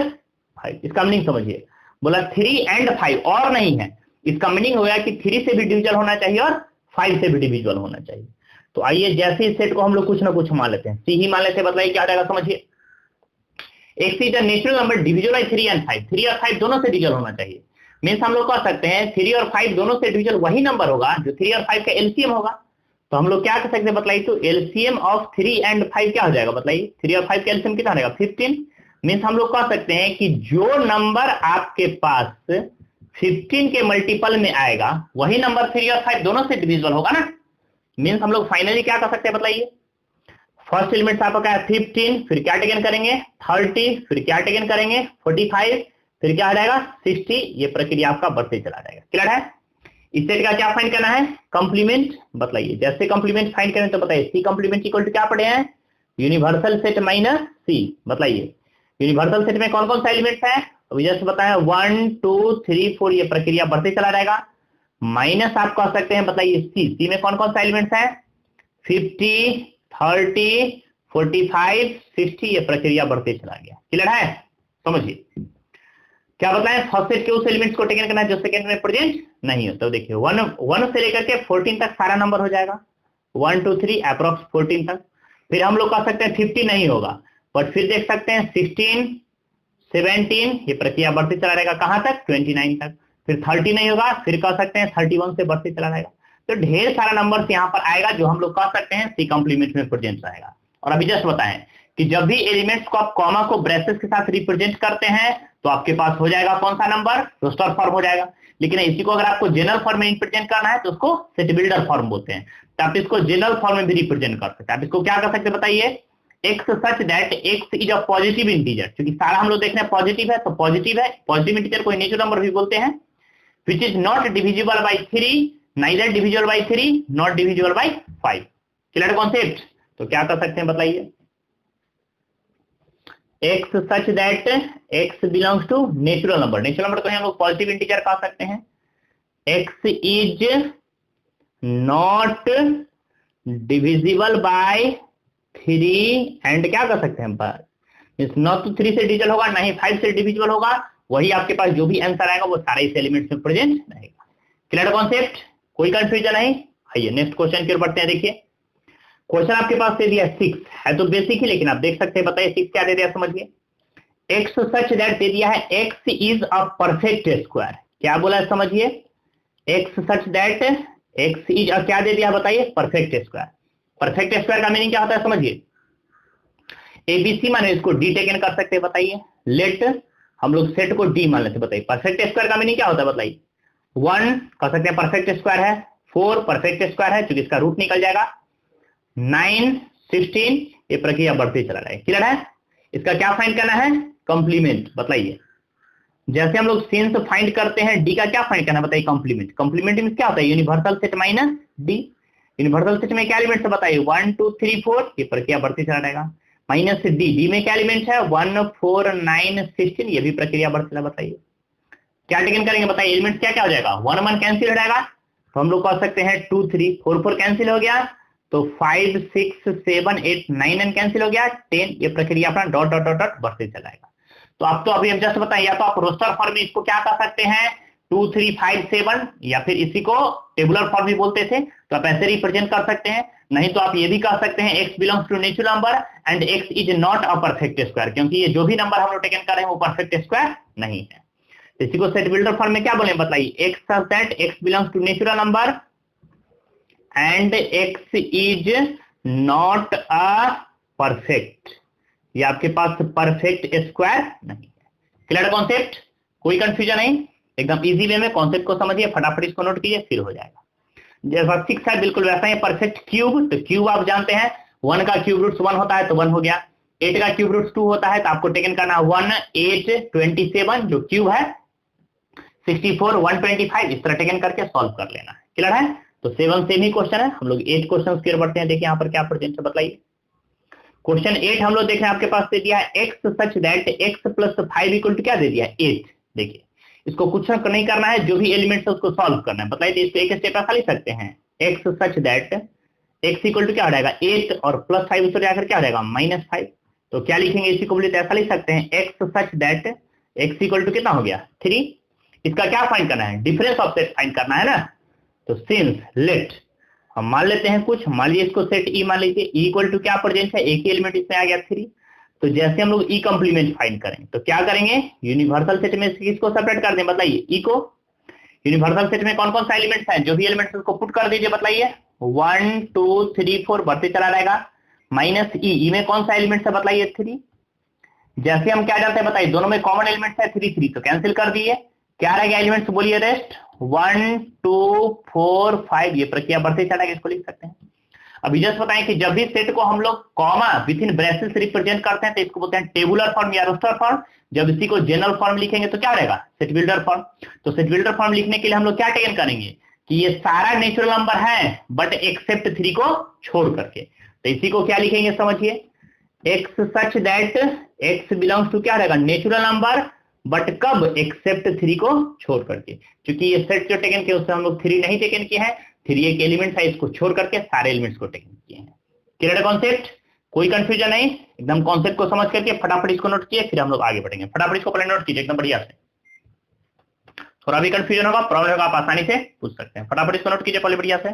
5। इसका मीनिंग समझिए, बोला 3 and 5 और नहीं है, इसका मीनिंग हो गया कि 3 से भी डिविजल होना चाहिए और 5 से भी डिविजल होना चाहिए। तो आइए जैसे इस सेट को हम लोग कुछ ना कुछ मान लेते हैं, सी ही मान लेते हैं। बताइए क्या रहेगा समझिए, x is a natural number divisible by 3 and 5। 3 और 5 दोनों से डिविजल होना चाहिए, मींस हम लोग कह सकते हैं 3 और 5 दोनों से डिविजल वही नंबर होगा जो 3 और 5 का एलसीएम होगा। तो हम लोग क्या कर सकते हैं बताइए, तो एलसीएम ऑफ 3 and 5 क्या हो जाएगा बताइए, 3 और 5 का एलसीएम कितना रहेगा 15। मींस हम लोग कह सकते हैं कि जो नंबर आपके पास 15 के मल्टीपल में आएगा वही नंबर 3 और 5 दोनों से डिविजिबल होगा ना। मींस हम लोग फाइनली क्या कर सकते हैं बताइए, फर्स्ट एलिमेंट आपका क्या है 15, फिर क्या टेकन करेंगे 30, फिर क्या टेकन करेंगे 45, फिर क्या आ जाएगा 60, ये प्रक्रिया आपका बढ़ते चला जाएगा। क्लियर है। इस सेट का क्या फाइंड करना है? कंप्लीमेंट। बताइए, जैसे कंप्लीमेंट फाइंड करें तो बताइए सी कंप्लीमेंट इक्वल टू क्या पढ़े हैं? यूनिवर्सल सेट माइनस सी। बताइए यूनिवर्सल सेट में कौन कौन सा एलिमेंट्स है? अभी जैसे बताया 1 2 3 4, ये प्रक्रिया बढ़ते चला जाएगा। माइनस आप कह सकते हैं, बताइए सी में कौन कौन सा एलिमेंट्स है? 50 30 45 60, ये प्रक्रिया बढ़ते चला गया। क्लियर है? समझिए क्या बताएं, फर्स्ट सेट के उस एलिमेंट्स को टेकन करना है जो सेकंड में प्रेजेंट नहीं होता। तो देखिए 1 से लेकर के 14 तक सारा नंबर हो जाएगा, 1 2 3 अप्रोक्स 14 तक। फिर हम लोग कह सकते हैं 50 नहीं होगा, बट फिर देख सकते हैं 16 17, ये प्रक्रिया बढ़ते चला रहेगा कहां तक? 29 तक। फिर 30 नहीं होगा, फिर कह सकते हैं 31 से बढ़ते चला रहेगा। तो ढेर सारा नंबर यहाँ पर आएगा जो हम लोग कह सकते हैं सी कॉम्प्लीमेंट में प्रेजेंट रहेगा। और अभी जस्ट बताएं कि जब भी एलिमेंट्स को आप कॉमा को ब्रेसेस के साथ रिप्रेजेंट करते हैं तो आपके पास हो जाएगा कौन सा नंबर? रोस्टर फॉर्म हो जाएगा। लेकिन इसी को अगर आपको जनरल फॉर्म में रिप्रेजेंट करना है तो उसको सेट बिल्डर फॉर्म बोलते हैं। तो आप इसको जनरल फॉर्म में भी रिप्रेजेंट कर सकते हैं। आप इसको क्या कर सकते हैं बताइए? X such that x is a positive integer, क्योंकि सारा हम लोग देख रहे हैं पॉजिटिव है, तो पॉजिटिव है। पॉजिटिव इंटीजर को नेचुरल नंबर भी बोलते हैं। Which is not divisible by 3, neither divisible by 3, not divisible by 5। Clear concept? तो क्या कर सकते हैं बताइए? X such that X belongs to natural number. Natural number को हम लोग पॉजिटिव इंटीजर कह सकते हैं। X is not divisible by 3 and क्या कर सकते हैं हम? नॉट तो 3 से डिविजिबल होगा, नहीं 5 से डिविजिबल होगा। वही आपके पास जो भी आंसर आएगा वो सारे इस एलिमेंट्स में प्रेजेंट रहेगा। Clear concept? कोई कंफ्यूजन नहीं? आइए नेक्स्ट क्वेश्चन की ओर बढ़ते हैं। देखिए क्वेश्चन आपके पास दे दिया 6 है, तो बेसिक ही, लेकिन आप देख सकते हैं। बताइए 6 क्या दे दिया, समझिए। एक्स सच दैट दे दिया है x is a perfect square. क्या बोला है समझिए? X such that x is a क्या दे दिया बताइए? Perfect square. परफेक्ट स्क्वायर का मीनिंग क्या होता है समझिए? एबीसी माने इसको डी टेकन कर सकते हैं। बताइए लेट हम लोग सेट को डी मान लेते। बताइए परफेक्ट स्क्वायर का मीनिंग क्या होता है? बताइए 1 कह सकते हैं परफेक्ट स्क्वायर है, 4 परफेक्ट स्क्वायर है क्योंकि इसका रूट निकल जाएगा, 9 16, ये प्रक्रिया बढ़ती चला रहा है। क्लियर है? इसका क्या फाइंड करना है? कंप्लीमेंट। बताइए जैसे हम लोग सिंस फाइंड करते हैं, डी का क्या फाइंड करना है बताइए? कंप्लीमेंट। कंप्लीमेंट में क्या होता है? Universal set minus D. Universal set में क्या एलिमेंट्स है बताइए? 1 2 3 4, ये प्रक्रिया बढ़ती चला रहेगा, माइनस डी। डी में क्या एलिमेंट्स है? 1 4 9 16, ये भी प्रक्रिया बढ़ती चला। बताइए क्या टेकन करेंगे बताइए? एलिमेंट्स क्या क्या हो जाएगा? 1 1 कैंसिल हो जाएगा, तो हम लोग कह सकते हैं 2 3, 4 4 कैंसिल हो गया, तो 5 6 7 8 9 एन कैंसिल हो गया, 10, ये प्रक्रिया अपना डॉट डॉट डॉट डॉट बढ़ते चलाएगा। तो आप तो अभी हम जस्ट बताएं, या तो आप रोस्टर फॉर्म में इसको क्या कर सकते हैं? 2 3 5 7, या फिर इसी को टेबुलर फॉर्म भी बोलते थे, तो आप ऐसे रिप्रेजेंट कर सकते हैं। नहीं तो आप ये भी कह सकते हैं X belongs to natural number and X is not a perfect square, क्योंकि ये जो भी नंबर हम लोग टेकन कर रहे हैं वो परफेक्ट स्क्वायर नहीं है। इसी को सेट बिल्डर फॉर्म में क्या बोले बताइए? X such that X belongs to natural number and X is not a perfect, ये आपके पास परफेक्ट स्क्वायर नहीं है। Clear concept? कोई कंफ्यूजन नहीं? एकदम इजी वे में कॉन्सेप्ट को समझिए, फटाफट इसको नोट कीजिए, फिर हो जाएगा। जैसा 6 है बिल्कुल वैसा ही परफेक्ट क्यूब। तो क्यूब आप जानते हैं 1 का क्यूब रूट 1 होता है, तो 1 हो गया। 8 का क्यूब रूट 2 होता है, तो आपको टेकन करना 1 8 27, जो क्यूब है 64 125, इस तरह टेकन करके सॉल्व कर लेना है। क्लियर है? तो 7 सेम ही क्वेश्चन है। हम लोग 8 क्वेश्चन की ओर बढ़ते हैं। देखिए यहाँ पर क्या प्रेजेंट है बताइए। क्वेश्चन 8 हम लोग देख रहे हैं, आपके पास दे दिया है X such that X plus 5 equal to क्या दे दिया है? 8। देखिए इसको कुछ नहीं करना है, जो भी एलिमेंट्स है उसको सॉल्व करना है। बताइए इसको एक स्टेप ऐसा लिख सकते हैं, X such that X equal to क्या हो जाएगा? 8 और प्लस 5 उसको जाकर क्या हो जाएगा? -5। तो क्या लिखेंगे इसी को? ऐसा लिख सकते हैं X such that X equal to कितना हो गया? 3। इसका क्या फाइंड करना है? डिफरेंस ऑफ सेट फाइंड करना है ना। तो सिंस लेट हम मान लेते हैं कुछ, मान लीजिए इसको सेट ई मान लीजिए, ई इक्वल टू क्या प्रेजेंट है? एक ही एलिमेंट इसमें आ गया 3। तो जैसे हम लोग ई कंप्लीमेंट फाइंड करें तो क्या करेंगे? यूनिवर्सल सेट में किसको सेपरेट कर दें बताइए? ई को। यूनिवर्सल सेट में कौन कौन सा एलिमेंट्स है? जो भी एलिमेंट्स उसको पुट कर दीजिए। बताइए 1 2 3 4 बढ़ते चला रहेगा, माइनस ई में कौन सा एलिमेंट्स है बताइए? 3। जैसे हम क्या जानते हैं बताइए? दोनों में कॉमन एलिमेंट्स है 3 3, तो कैंसिल कर दिए। क्या रहेगा एलिमेंट्स बोलिए? रेस्ट 1 2 4 5, ये प्रक्रिया बढ़ते चलेगा, इसको लिख सकते हैं। अभी जस्ट बताएं कि जब भी सेट को हम लोग comma with in braces represent करते हैं तो इसको बोलते हैं टेबुलर फॉर्म या रोस्टर फॉर्म। जब इसी को जनरल फॉर्म लिखेंगे तो क्या रहेगा? Set builder form. तो सेट बिल्डर फॉर्म लिखने के लिए हम लोग क्या टेकन करेंगे? कि ये सारा नेचुरल नंबर है बट एक्सेप्ट 3 को छोड़ करके। तो इसी को क्या लिखेंगे समझिए, X such that X belongs to क्या रहेगा, नेचुरल नंबर, बट कब, एक्सेप्ट 3 को छोड़ करके। क्योंकि ये सेट जो टेकन किया उससे हम लोग 3 नहीं टेकन किए हैं, 3 एक एलिमेंट है, इसको छोड़ करके सारे एलिमेंट्स को टेकन किए हैं। क्लियर कॉन्सेप्ट, कोई कंफ्यूजन नहीं, एकदम कॉन्सेप्ट को समझ करके फटाफट इसको नोट कीजिए, फिर हम लोग आगे बढ़ेंगे। फटाफट इसको पहले नोट कीजिए एकदम बढ़िया से, थोड़ा भी कंफ्यूजन होगा, प्रॉब्लम होगा, आप आसानी से पूछ सकते हैं। फटाफट इसको नोट कीजिए पहले बढ़िया से।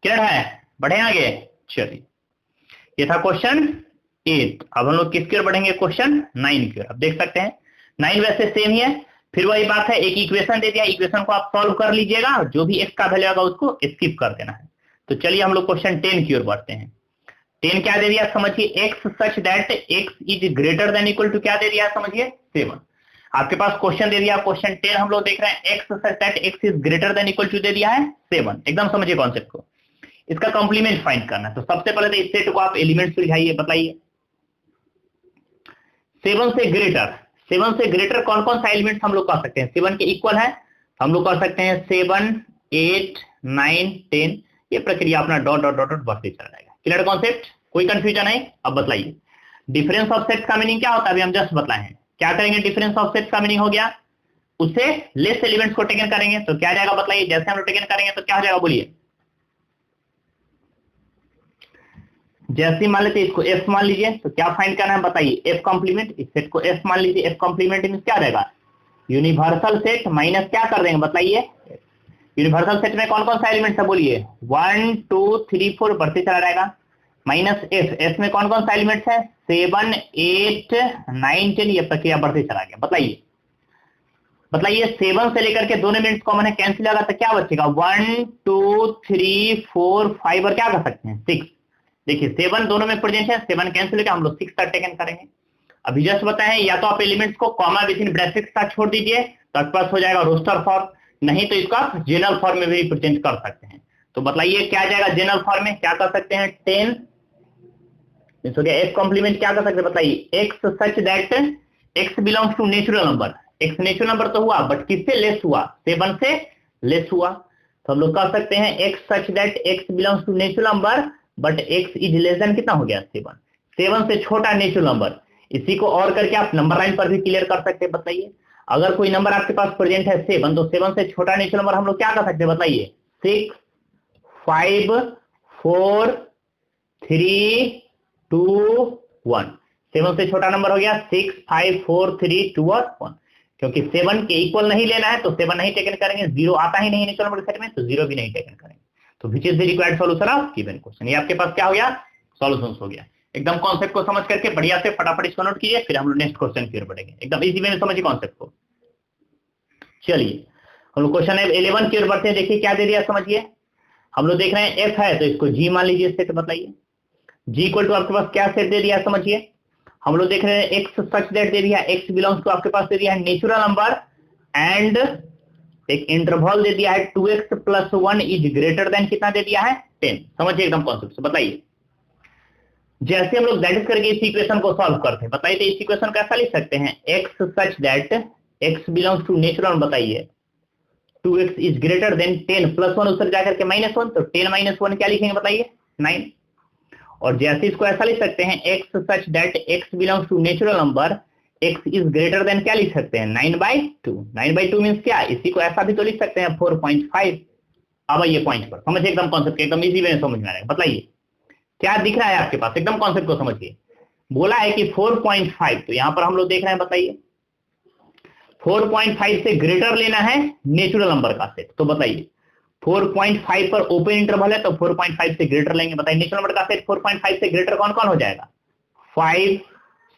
क्लियर है, बढ़े आगे। चलिए, ये था क्वेश्चन 8। अब हम लोग किसकी ओर बढ़ेंगे, क्वेश्चन 9 की ओर। अब देख सकते हैं 9 वैसे सेम ही है, फिर वही बात है, एक इक्वेशन दे दिया, इक्वेशन को आप सॉल्व कर लीजिएगा, जो भी x का वैल्यू आएगा उसको स्किप कर देना है। तो चलिए हम लोग क्वेश्चन 10 की ओर बढ़ते हैं। 10 क्या दे दिया समझिए, x such that x is greater than equal to क्या दे दिया समझिए, 7। आपके पास क्वेश्चन दे दिया, क्वेश्चन 10 हम लोग देख रहे हैं, x such that x is greater than equal to दे दिया है 7। एकदम समझिए कॉन्सेप्ट को, इसका कॉम्प्लीमेंट फाइंड करना है। तो सबसे पहले तो इस सेट को आप एलिमेंट्स सुलझाइए, बताइए 7 से ग्रेटर कौन कौन सा एलिमेंट्स हम लोग कर सकते हैं, 7 के इक्वल है, हम लोग कर सकते हैं 7, 8, 9, 10, ये प्रक्रिया अपना डॉट डॉट डॉट बढ़ते चला जाएगा। क्लियर कॉन्सेप्ट, कोई कंफ्यूजन है। अब बताइए डिफरेंस ऑफ सेट्स का मीनिंग क्या होता है, अभी हम जस्ट बताए हैं। क्या करेंगे, डिफरेंस ऑफ सेट्स का मीनिंग हो गया उससे लेस एलिमेंट्स को टेकन करेंगे, तो क्या जाएगा बताइए, जैसे हम लोग टेकन करेंगे तो क्या हो जाएगा बोलिए, जैसे मान लेते इसको f मान लीजिए, तो क्या फाइंड करना है बताइए, f कॉम्प्लीमेंट, इस सेट को f मान लीजिए, f कॉम्प्लीमेंट मींस क्या रहेगा, यूनिवर्सल सेट माइनस क्या कर देंगे बताइए, यूनिवर्सल सेट में कौन कौन सा एलिमेंट है बोलिए, 1 2 3 4 बढ़ते चला जाएगा, माइनस f में कौन कौन सा एलिमेंट है, 7 8 9 10, ये प्रक्रिया बढ़ते चला गया। बताइए 7 से लेकर के दोनों एलिमेंट्स कॉमन है, कैंसिल होगा तो क्या बचेगा, 1 2 3 4 5 और क्या कर सकते हैं 6। देखिए 7 दोनों में प्रेजेंट है, 7 कैंसिल होगा, हम लोग 6 तक टेकन करेंगे। अभी जस्ट बताएं, या तो आप एलिमेंट्स को कॉमा विद इन ब्रैकेट के साथ छोड़ दीजिए तो आपके पास हो जाएगा रोस्टर फॉर्म, नहीं तो इसको आप जनरल फॉर्म में भी प्रेजेंट कर सकते हैं। तो बताइए क्या जाएगा जनरल फॉर्म में, क्या कर सकते हैं 10 हो गया, x कॉम्प्लीमेंट क्या कर सकते हैं बताइए, x such that x belongs to natural number, x natural number तो हुआ बट किससे लेस हुआ, 7 से लेस हुआ, तो हम लोग कह सकते हैं x such that x belongs to natural number but x is less than कितना हो गया 7 से छोटा नेचुरल नंबर। इसी को और करके आप नंबर लाइन पर भी क्लियर कर सकते हैं। बताइए अगर कोई नंबर आपके पास प्रेजेंट है 7, तो 7 से छोटा नेचुरल नंबर हम लोग क्या कर सकते हैं बताइए, 6 5 4 3 2 1, 7 से छोटा नंबर हो गया 6 5 4 3 2 और 1, क्योंकि 7 के इक्वल नहीं लेना है तो 7 नहीं टेकन करेंगे, 0 आता ही नहीं नेचुरल नंबर सेट में तो 0 भी नहीं टेकन करेंगे। तो which is the required solution of given question, ये आपके पास क्या हो गया, सॉल्यूशंस हो गया। एकदम कॉन्सेप्ट को समझ करके बढ़िया से फटाफट इसको नोट कीजिए, फिर हम लोग नेक्स्ट क्वेश्चन की ओर बढ़ेंगे। एकदम इजी वे में समझिए कॉन्सेप्ट को। चलिए हम लोग क्वेश्चन 11 की ओर बढ़ते हैं। देखिए क्या दे दिया समझिए, हम लोग देख रहे हैं f है तो इसको g मान लीजिए, इससे बताइए g इक्वल टू आपके पास क्या सेट दे दिया समझिए, हम लोग देख रहे हैं x सच दैट दे दिया, x बिलोंग्स टू आपके पास दे दिया है नेचुरल नंबर एंड एक इंटरवल दे दिया है 2x plus 1 is greater then कितना दे दिया है 10। समझिए एकदम कॉन्सेप्ट से। बताइए जैसे हम लोग दैट इज करके इस इक्वेशन को सॉल्व करते हैं, बताइए तो इस इक्वेशन को ऐसा लिख सकते हैं, x such that x belongs to natural, बताइए 2x is greater then 10 plus 1 उधर जाकर के -1, तो 10 -1 क्या लिखेंगे बताइए 9। और जैसे इसको ऐसा लिख सकते हैं, x such that x belongs to natural number x is greater than क्या लिख सकते हैं 9/2। 9/2 मींस क्या, इसी को ऐसा भी तो लिख सकते हैं 4.5। अब ये पॉइंट पर समझिए एकदम कॉन्सेप्ट एकदम इजी वे में समझ में आएगा। बताइए क्या दिख रहा है आपके पास, एकदम कॉन्सेप्ट को समझिए। बोला है कि 4.5, तो यहां पर हम लोग देख रहे हैं, बताइए 4.5 से ग्रेटर लेना है नेचुरल नंबर का सेट, तो बताइए 4.5 पर ओपन इंटरवल है तो 4.5 से ग्रेटर लेंगे। बताइए नेचुरल नंबर का सेट 4.5 से ग्रेटर कौन कौन हो जाएगा, 5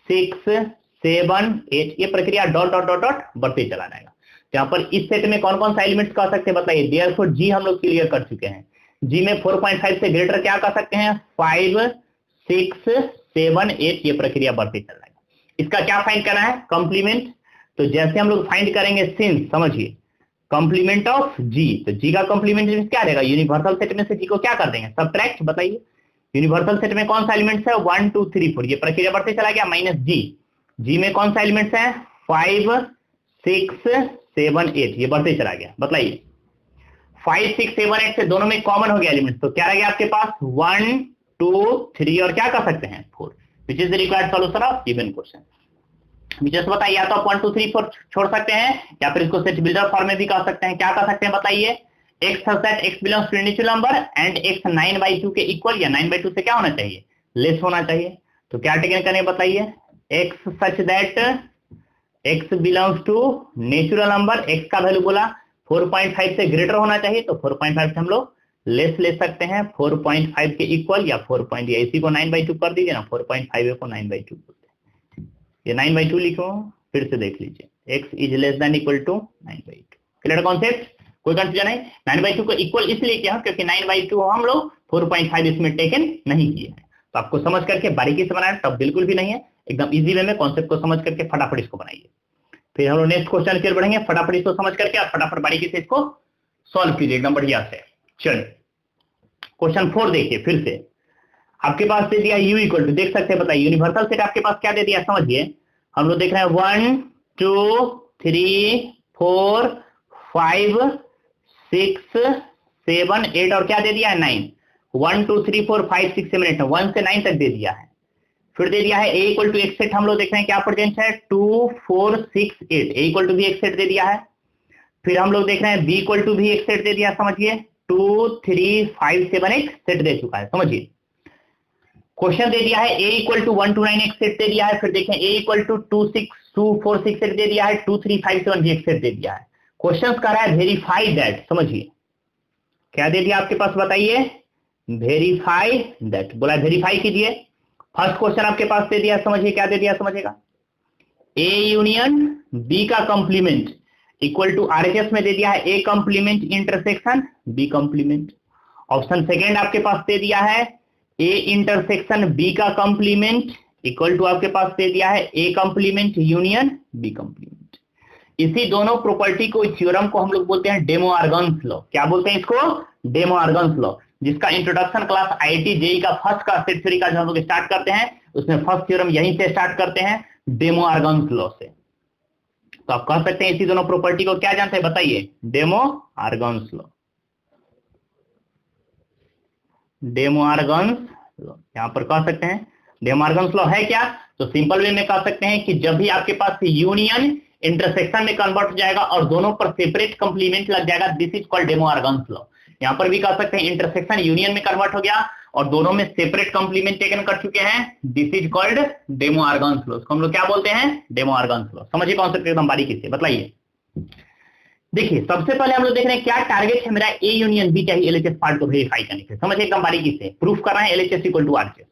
6 7 8, ये प्रक्रिया डॉट डॉट डॉट डॉट बढ़ते चला जाएगा। यहाँ पर इस सेट में कौन कौन सा एलिमेंट्स कर सकते हैं बताइए, देयरफॉर जी हम लोग क्लियर कर चुके हैं, जी में 4.5 से ग्रेटर क्या कर सकते हैं 5 6 7 8, ये प्रक्रिया बढ़ते चल जाएगा। इसका क्या फाइंड करना है कॉम्प्लीमेंट, तो जैसे हम लोग फाइंड करेंगे सिंस, समझिए कॉम्प्लीमेंट ऑफ जी, तो जी का कॉम्प्लीमेंट क्या रहेगा, यूनिवर्सल सेट में से जी को क्या कर देंगे सबट्रैक्ट। बताइए यूनिवर्सल सेट में कौन सा एलिमेंट्स है 1 2 3 4, ये प्रक्रिया बढ़ते चला गया माइनस जी, जी में कौन सा एलिमेंट्स है 5 6 7 8, ये बढ़ते चला गया। बताइए 5 6 7 8 से दोनों में कॉमन हो गया एलिमेंट, तो क्या रह गया आपके पास 1 2 3 और क्या कर सकते हैं 4, which is the required solution of given question. मुझे बताइए, या तो आप 1 2 3 4 छोड़ सकते हैं या फिर इसको सेट बिल्डर फॉर्म में भी कर सकते हैं। क्या कर सकते हैं बताइए, x such that x belongs to natural number and x 9/2 के इक्वल या 9/2 से क्या होना चाहिए, लेस होना चाहिए। तो क्या टेकन करें बताइए, x such that x belongs to natural number, x का वैल्यू बोला 4.5 से ग्रेटर होना चाहिए, तो 4.5 से हम लोग लेस ले सकते हैं, 4.5 के इक्वल या 4. या इसी को 9/2 कर दीजिए ना, 4.5 को 9/2 बोलते हैं, ये 9/2 लिखो, फिर से देख लीजिए, x is less than equal to 9/2। Clear concept, कोई कंफ्यूजन है? 9/2 को इक्वल इसलिए किया क्योंकि 9/2 हम लोग 4.5 इसमें टेकन नहीं किए हैं। तो आपको समझ करके बारीकी से बनाना तब बिल्कुल भी नहीं है, एकदम इजी वे में कॉन्सेप्ट को समझ करके फटाफट इसको बनाइए। फिर हम लोग नेक्स्ट क्वेश्चन की ओर बढ़ेंगे, फटाफट इसको समझ करके और फटाफट बारीकी से इसको सॉल्व कीजिए एकदम बढ़िया से। चलिए क्वेश्चन 4 देखिए, फिर से आपके पास दे दिया u इक्वल टू, देख सकते हैं बताइए यूनिवर्सल सेट आपके पास क्या दे दिया समझिए। हम लोग देख रहे हैं 1 2 3 4 5 6 7 8 और क्या दे दिया है 9, 1 2 3 4 5 6 7 8 1 से 9 तक दे दिया है। फिर दे दिया है a equal to X set, हम लोग देख रहे हैं क्या प्रेजेंट है 2 4 6 8, a इक्वल टू भी एक सेट दे दिया है। फिर हम लोग देख रहे हैं b इक्वल टू भी एक सेट दे दिया, समझिए 2 3 5 7 8 सेट दे चुका है, समझिए। क्वेश्चन दे दिया है a इक्वल टू 1 2 9 एक सेट दे दिया है। फिर देखें a इक्वल टू 2 6 2 4 6 सेट दे दिया है, 2 3 5 7 भी एक सेट दे दिया है। क्वेश्चन कर रहा है वेरीफाई दैट, समझिए क्या दे दिया आपके पास बताइए, वेरीफाई दैट बोला, वेरीफाई कीजिए। फर्स्ट क्वेश्चन आपके पास दे दिया, समझिए क्या दे दिया समझिएगा, a यूनियन b का कंप्लीमेंट इक्वल टू RHS में दे दिया है a complement intersection b complement. Option second आपके पास दे दिया है a इंटरसेक्शन b का कंप्लीमेंट इक्वल टू आपके पास दे दिया है a complement union b complement. इसी दोनों प्रॉपर्टी को, थ्योरम को हम लोग बोलते हैं डेमो आर्गन्स लॉ। क्या बोलते हैं इसको, डेमो आर्गन्स लॉ, जिसका इंट्रोडक्शन क्लास IIT JEE का फर्स्ट का सेट थ्योरी का जो हम लोग स्टार्ट करते हैं, उसमें फर्स्ट थ्योरम यहीं से स्टार्ट करते हैं डेमो आर्गन्स लॉ से। तो आप कह सकते हैं इसी दोनों प्रॉपर्टी को क्या जानते हैं बताइए, demo organs law, demo organs law यहां पर कह सकते हैं। डेमो आर्गन्स लॉ है क्या, तो सिंपल वे में कह सकते हैं कि जब भी आपके पास यूनियन इंटरसेक्शन में कन्वर्ट हो जाएगा और दोनों पर सेपरेट कंप्लीमेंट लग जाएगा, this is called demo organs law. यहां पर भी कह सकते हैं इंटरसेक्शन यूनियन में कन्वर्ट हो गया और दोनों में सेपरेट कंप्लीमेंट टेकन कर चुके हैं, this is called demo organs law. इसको हम लोग क्या बोलते हैं, डेमो आर्गन्स लॉ। समझिए कॉन्सेप्ट एकदम बारीकी से बताइए। देखिए सबसे पहले हम लोग देख रहे हैं क्या टारगेट है मेरा, ए यूनियन बी चाहिए LHS पार्ट को वेरीफाई करने के। समझिए एकदम बारीकी से प्रूफ कर रहे हैं LHS equal to RHS,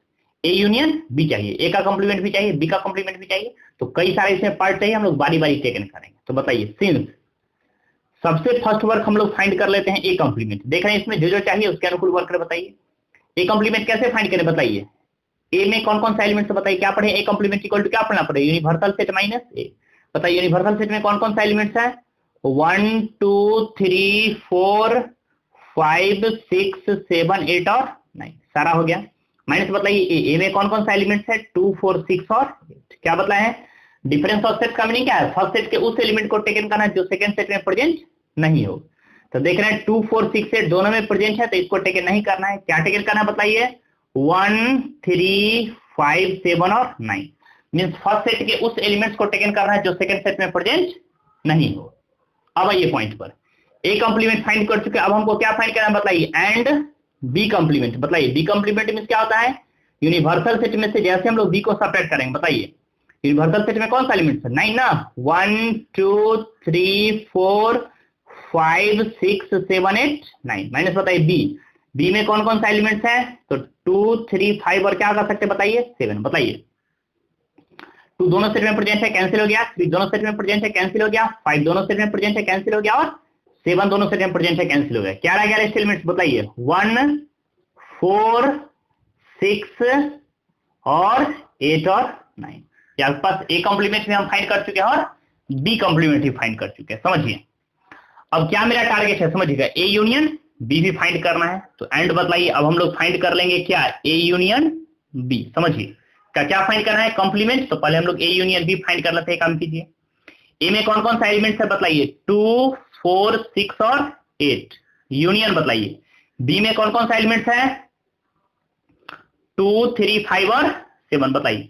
A union B चाहिए, ए का कंप्लीमेंट भी चाहिए, बी का कंप्लीमेंट भी चाहिए, तो कई सारे इसमें पार्ट चाहिए, हम लोग बारी बारी टेकन करेंगे। तो बताइए, सिंस सबसे फर्स्ट वर्क हम लोग फाइंड कर लेते हैं ए कंप्लीमेंट। देख रहे हैं इसमें जो जो चाहिए उसके अनुकूल वर्क करें, बताइए ए कंप्लीमेंट कैसे फाइंड करें बताइए। ए में कौन कौन सा एलिमेंट बताइए, क्या पढ़े, ए कंप्लीमेंट इक्वल टू क्या पढ़ना पड़ेगा, यूनिवर्सल सेट माइनस ए। बताइए यूनिवर्सल सेट में कौन कौन सा एलिमेंट्स है, 1 2 3 4 5 6 7 8 और 9, सारा हो गया। माइनस बताइए ए में कौन कौन सा एलिमेंट्स है, 2 4 6 और 8। क्या बताया है, डिफरेंस ऑफ सेट का मीनिंग क्या है, फर्स्ट सेट के उस एलिमेंट को टेकन करना है जो सेकंड सेट में प्रेजेंट नहीं हो। तो देख रहे हैं 2 4 6 8 दोनों में प्रेजेंट है, तो इसको टेकन नहीं करना है। क्या टेकन करना है बताइए, 1 3 5 7 और 9, मींस फर्स्ट सेट के उस एलिमेंट्स को टेकन करना है जो सेकंड सेट में प्रेजेंट नहीं हो। अब आइए पॉइंट पर, ए कंप्लीमेंट फाइंड कर चुके, अब हमको क्या फाइंड करना है बताइए, एंड बी कंप्लीमेंट। बताइए बी कंप्लीमेंट मींस क्या होता है, यूनिवर्सल सेट में से जैसे हम लोग बी को सेपरेट करेंगे, बताइए यूनिवर्सल सेट में कौन सा एलिमेंट है, 9 ना, 1 2 3 4 5 6 7 8 9, माइनस बताइए बी में कौन कौन सा एलिमेंट्स है, तो 2 3 5 और क्या कर सकते बताइए 7। बताइए 2 दोनों सेट में प्रेजेंट है, कैंसिल हो गया, 3 दोनों सेट में प्रेजेंट है, कैंसिल हो गया, 5 दोनों सेट में प्रेजेंट है, कैंसिल हो गया, और 7 दोनों सेट में प्रेजेंट है, कैंसिल हो गया। क्या रह गया रेस्ट एलिमेंट्स बताइए, 1 4 6 और 8 और 9। आपके पास ए कंप्लीमेंट में हम फाइंड कर चुके हैं और बी कंप्लीमेंट भी फाइंड कर चुके हैं। समझिए अब क्या मेरा टारगेट है, समझिएगा ए यूनियन बी भी फाइंड करना है। तो एंड बताइए अब हम लोग फाइंड कर लेंगे क्या, ए यूनियन बी। समझिए क्या फाइंड करना है, कंप्लीमेंट। तो पहले हम लोग ए यूनियन बी फाइंड कर लेते हैं, काम कीजिए। ए में कौन कौन सा एलिमेंट्स है बताइए, 2 4 6 और 8। यूनियन बताइए बी में कौन कौन सा एलिमेंट्स है? 2, 3, 5 और 7 बताइए।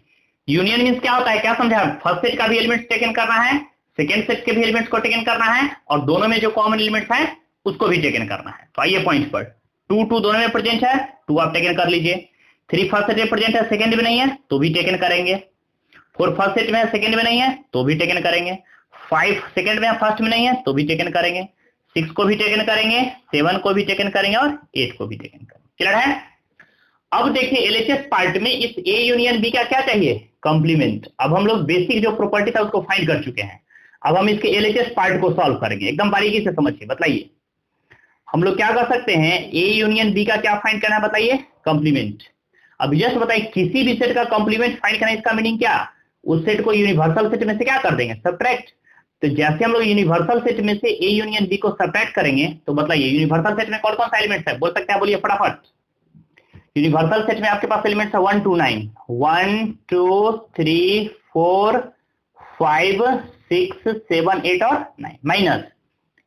यूनियन मींस क्या होता है, क्या समझा? फर्स्ट सेट का भी एलिमेंट्स टेकन करना है, सेकेंड सेट के भी एलिमेंट्स को टेकन करना है, और दोनों में जो कॉमन एलिमेंट्स है उसको भी टेकन करना है। तो आइए पॉइंट पर, 2 2 दोनों में प्रेजेंट है, 2 आप टेकन कर लीजिए। 3 फर्स्ट सेट में प्रेजेंट है, सेकेंड में नहीं है तो भी टेकन करेंगे। 4 फर्स्ट सेट में है, सेकेंड में नहीं है तो भी टेकन करेंगे। 5 सेकेंड में है, फर्स्ट में नहीं है तो भी टेकन करेंगे। 6 को भी टेकन करेंगे, 7 को भी टेकन करेंगे और 8 को भी टेकन करेंगे। क्लियर है? अब देखिए एलएचएस पार्ट में इस ए यूनियन बी का क्या चाहिए? कंप्लीमेंट। अब हम लोग बेसिक जो प्रॉपर्टी था उसको फाइंड कर चुके हैं, अब हम इसके एलएचएस पार्ट को सॉल्व करेंगे। एकदम बारीकी से समझिए, बताइए हम लोग क्या कर सकते हैं? ए यूनियन बी का क्या फाइंड करना है बताइए? कंप्लीमेंट। अब जस्ट बताइए किसी भी सेट का कंप्लीमेंट फाइंड करना, इसका मीनिंग क्या? उस सेट को यूनिवर्सल सेट में से क्या कर देंगे? सब्ट्रैक्ट। तो जैसे हम लोग यूनिवर्सल सेट में से ए यूनियन बी को सब्ट्रैक्ट करेंगे, तो बताइए यूनिवर्सल सेट में कौन कौन सा एलिमेंट्स है? बोल सकते हैं, बोलिए फटाफट। यूनिवर्सल सेट में आपके पास एलिमेंट्स है 1 2 9, 1 2 3 4 5 6 7 8 और 9 माइनस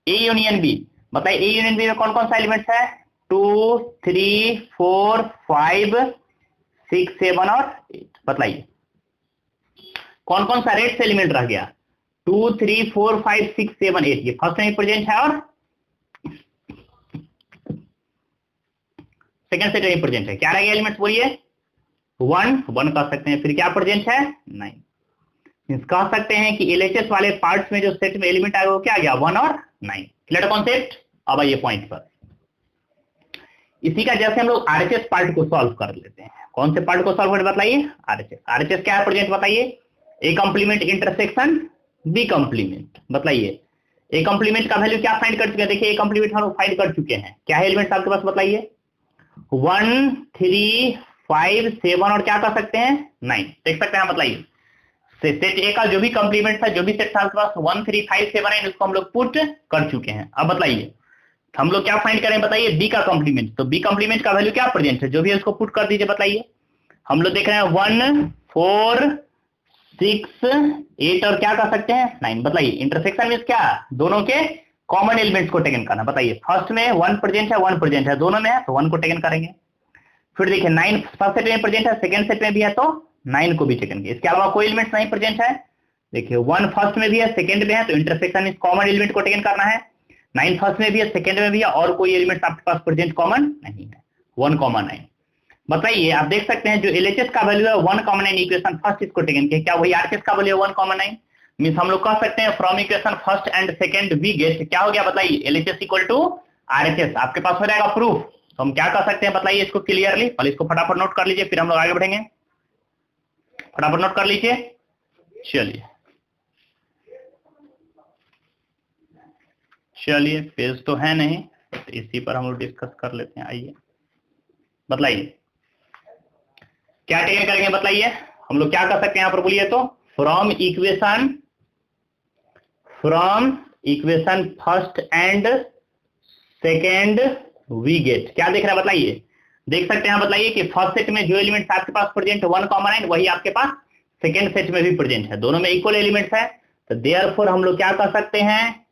ए यूनियन बी। बताइए ए यूनियन बी में कौन कौन सा एलिमेंट्स है? 2 3 4 5 6 7 और 8। बताइए कौन कौन सा रेड से एलिमेंट रह गया? 2 3 4 5 6 7 8, ये फर्स्ट में प्रेजेंट है और सेकंड सेट में प्रेजेंट है। क्या रह गया एलिमेंट्स? बोलिए 1 1 कह सकते हैं, फिर क्या प्रेजेंट है? 9। मींस कह सकते हैं कि एलएचएस वाले पार्ट्स में जो सेट में एलिमेंट आया वो क्या आ गया? 1 और 9। Clear concept? अब आइए पॉइंट पर। इसी का जैसे हम लोग आरएचएस पार्ट को सॉल्व कर लेते हैं। कौन से पार्ट को सॉल्व कर बताइए? आरएचएस। आरएचएस क्या है प्रेजेंट बताइए? ए कंप्लीमेंट इंटरसेक्शन बी कंप्लीमेंट। बताइए ए कंप्लीमेंट का वैल्यू क्या फाइंड कर चुके हैं? देखिए ए कंप्लीमेंट हम लोग फाइंड कर चुके हैं। क्या है एलिमेंट्स आपके पास बताइए? 1 3 5 7 और क्या कर सकते हैं? 9। देख सकते हैं? बताइए सेट ए का जो भी कंप्लीमेंट था, जो भी सेट था आपके पास 1 3 5 7 9, उसको हम लोग पुट कर चुके हैं। अब बताइए हम लोग क्या फाइंड करें? बताइए बी का कंप्लीमेंट। तो बी कंप्लीमेंट का वैल्यू क्या प्रेजेंट है? जो भी है उसको पुट कर दीजिए। बताइए हम लोग देख रहे हैं 1 4 6 8 और क्या कर सकते हैं? 9। बताइए इंटरसेक्शन मींस क्या? दोनों के कॉमन एलिमेंट्स को टेकन करना। बताइए फर्स्ट में 1 प्रेजेंट है, 1 प्रेजेंट है, दोनों में है तो 1 को टेकन करेंगे। फिर देखिए 9 फर्स्ट सेट में प्रेजेंट है, सेकंड सेट में भी है तो 9 को भी टेकन करेंगे। इसके अलावा कोई एलिमेंट्स नहीं प्रेजेंट है। देखिए 1 फर्स्ट में भी है, सेकंड में है, तो इंटरसेक्शन मींस कॉमन एलिमेंट को टेकन करना है। 9 फर्स्ट में भी है, सेकंड में भी है, और कोई एलिमेंट्स आपके पास प्रेजेंट कॉमन नहीं है। 1 9। बताइए आप देख सकते हैं जो एलएचएस का वैल्यू है 1 9 इक्वेशन फर्स्ट इसको टेकन किया, क्या वही आरएचएस का वैल्यू है 1 9? मींस हम लोग कह सकते हैं from equation first and second we get क्या हो गया? बताइए एलएचएस इक्वल टू आरएचएस। आपके पास हो जाएगा प्रूफ। तो हम क्या कर सकते हैं बताइए इसको क्लियरली? पहले इसको फटाफट नोट कर लीजिए, फिर हम लोग आगे बढ़ेंगे। फटाफट नोट कर लीजिए। चलिए पेज तो है नहीं, तो इसी पर हम लोग डिस्कस कर लेते हैं। आइए बताइए क्या टेकन करेंगे? बताइए हम लोग क्या कर सकते हैं यहाँ पर? बोलिए तो from equation first and second we get क्या देख रहे हैं? बताइए देख सकते हैं? बताइए कि फर्स्ट सेट में जो एलिमेंट्स आपके पास प्रेजेंट 1 9 वही आपके पास सेकेंड सेट में भी प्रेजेंट है, दोनों में इक्वल एलिमेंट्स है। तो देयरफॉर हम लोग क्या कर सकते हैं?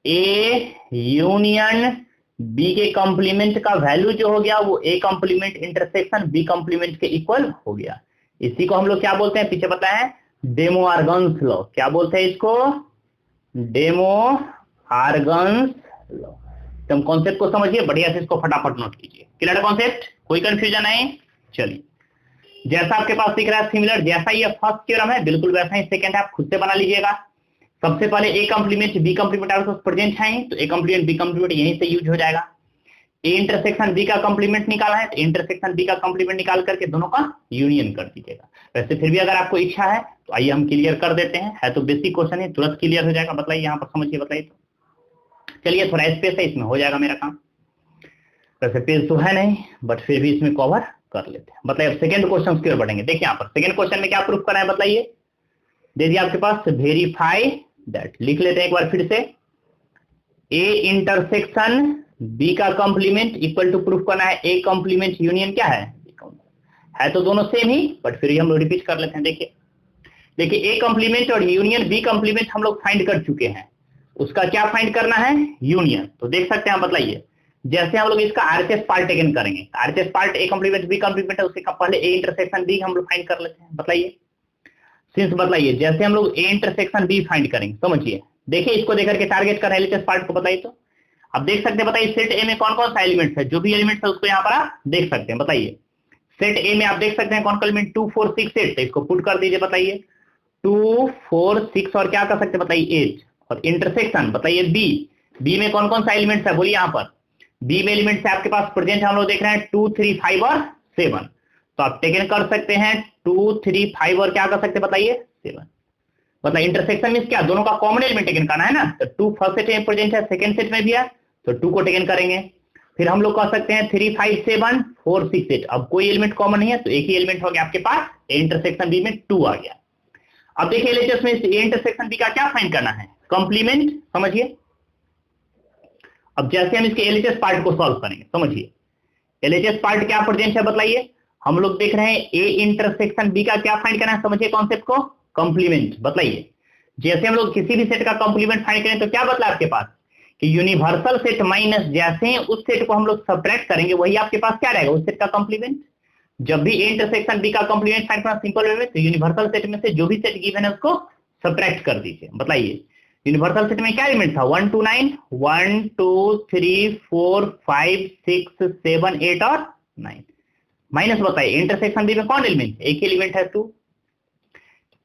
ए यूनियन बी के कंप्लीमेंट का वैल्यू जो हो गया वो ए कंप्लीमेंट इंटरसेक्शन बी कंप्लीमेंट के इक्वल हो गया। इसी को हम लोग क्या बोलते हैं? पीछे पता है डेमोआर्गन्स लॉ। क्या बोलते हैं इसको? डेमोआर्गन्स लॉ। तुम कॉन्सेप्ट को समझिए बढ़िया से, इसको फटाफट नोट कीजिए। Clear concept? कोई कंफ्यूजन है? चलिए जैसा आपके पास दिख रहा है सिमिलर, जैसा ये फर्स्ट थ्योरम है बिल्कुल वैसा ही सेकंड है, आप खुद से बना लीजिएगा। सबसे पहले ए कंप्लीमेंट बी कंप्लीमेंट आपके पास प्रेजेंट है, तो ए कंप्लीमेंट बी कंप्लीमेंट यहीं से यूज हो जाएगा। ए इंटरसेक्शन बी का कंप्लीमेंट निकाला है, तो इंटरसेक्शन बी का कंप्लीमेंट निकाल करके दोनों का यूनियन कर दीजिएगा। वैसे फिर भी अगर आपको इच्छा है तो आइए हम क्लियर कर देते हैं, है तो बेसिक क्वेश्चन है, तुरंत क्लियर हो जाएगा। बताइए यहाँ पर समझिए, बताइए तो। चलिए थोड़ा स्पेस है, इसमें हो जाएगा मेरा काम। वैसे पेज तो है नहीं, बट फिर भी इसमें कवर कर लेते हैं। बताइए सेकंड क्वेश्चन की ओर बढ़ेंगे। देखिए यहाँ पर सेकंड क्वेश्चन में क्या प्रूफ करना है? बताइए दे दिया आपके पास, वेरीफाई दैट। लिख लेते हैं एक बार फिर से, ए इंटरसेक्शन बी का कंप्लीमेंट इक्वल टू प्रूफ करना है ए कंप्लीमेंट यूनियन क्या है तो दोनों सेम ही, बट फिर हम लोग रिपीट कर लेते हैं। देखिए ए कंप्लीमेंट और यूनियन बी कंप्लीमेंट हम लोग फाइंड कर चुके हैं, उसका क्या फाइंड करना है? यूनियन। तो देख सकते हैं, बताइए जैसे हम लोग इसका आरएचएस पार्ट टेकन करेंगे, RHS part A complement B complement है, उसके पहले ए इंटरसेक्शन बी हम लोग फाइंड कर लेते हैं। बताइए सिंस, बताइए जैसे हम लोग ए इंटरसेक्शन बी फाइंड करेंगे, समझिए देखिए इसको देख करके टारगेट कर एलएचएस पार्ट को। बताइए तो अब देख सकते हैं, बताइए सेट ए में कौन कौन सा एलिमेंट है, जो भी एलिमेंट है उसको यहाँ पर आप देख सकते हैं। बताइए सेट ए में आप देख सकते हैं कौन कौन एलिमेंट 2 4 6 8, इसको पुट कर दीजिए। बताइए 2 4 6 और क्या कर सकते हैं, बताइए 8। और इंटरसेक्शन बताइए बी में कौन कौन सा एलिमेंट है, बोलिए यहाँ पर बी में एलिमेंट से आपके पास प्रेजेंट हम लोग देख रहे हैं 2 3 5 और 7, तो आप टेकन कर सकते हैं 2 3 5 और क्या कर सकते हैं, बताइए 7। मतलब इंटरसेक्शन मींस क्या, दोनों का कॉमन एलिमेंट टेकन करना है ना, तो 2 फर्स्ट सेट में प्रेजेंट है, सेकंड सेट में भी है, तो 2 को टेकन करेंगे। फिर हम लोग कह सकते हैं 3 5 7 4 6 8, अब कोई एलिमेंट कॉमन नहीं है तो एक ही एलिमेंट हो गया आपके पास, ए इंटरसेक्शन बी में 2 आ गया। अब देखिए एलएचएस में ए इंटरसेक्शन बी का क्या फाइंड करना है, कंप्लीमेंट। समझिए अब जैसे हम इसके एलएचएस पार्ट को सॉल्व करेंगे, समझिए एलएचएस पार्ट क्या प्रेजेंट है, बताइए हम लोग देख रहे हैं ए इंटरसेक्शन बी का क्या फाइंड करना है, समझिए कॉन्सेप्ट को, कंप्लीमेंट। बताइए जैसे हम लोग किसी भी सेट का कंप्लीमेंट फाइंड करें तो क्या बतला आपके पास कि यूनिवर्सल सेट माइनस जैसे उस सेट को हम लोग सब्ट्रैक्ट करेंगे वही आपके पास क्या रहेगा, उस सेट का कंप्लीमेंट। जब भी ए इंटरसेक्शन बी का कंप्लीमेंट फाइंड करना सिंपल वे में, तो यूनिवर्सल सेट में से जो भी सेट गिवन है उसको सब्ट्रैक्ट कर दीजिए। बताइए यूनिवर्सल सेट में क्या एलिमेंट था, 1 2 9 1 2 3 4 5 6 7 8 और 9 माइनस। बताइए इंटरसेक्शन बी में कौन एलिमेंट, एक ही एलिमेंट है 2।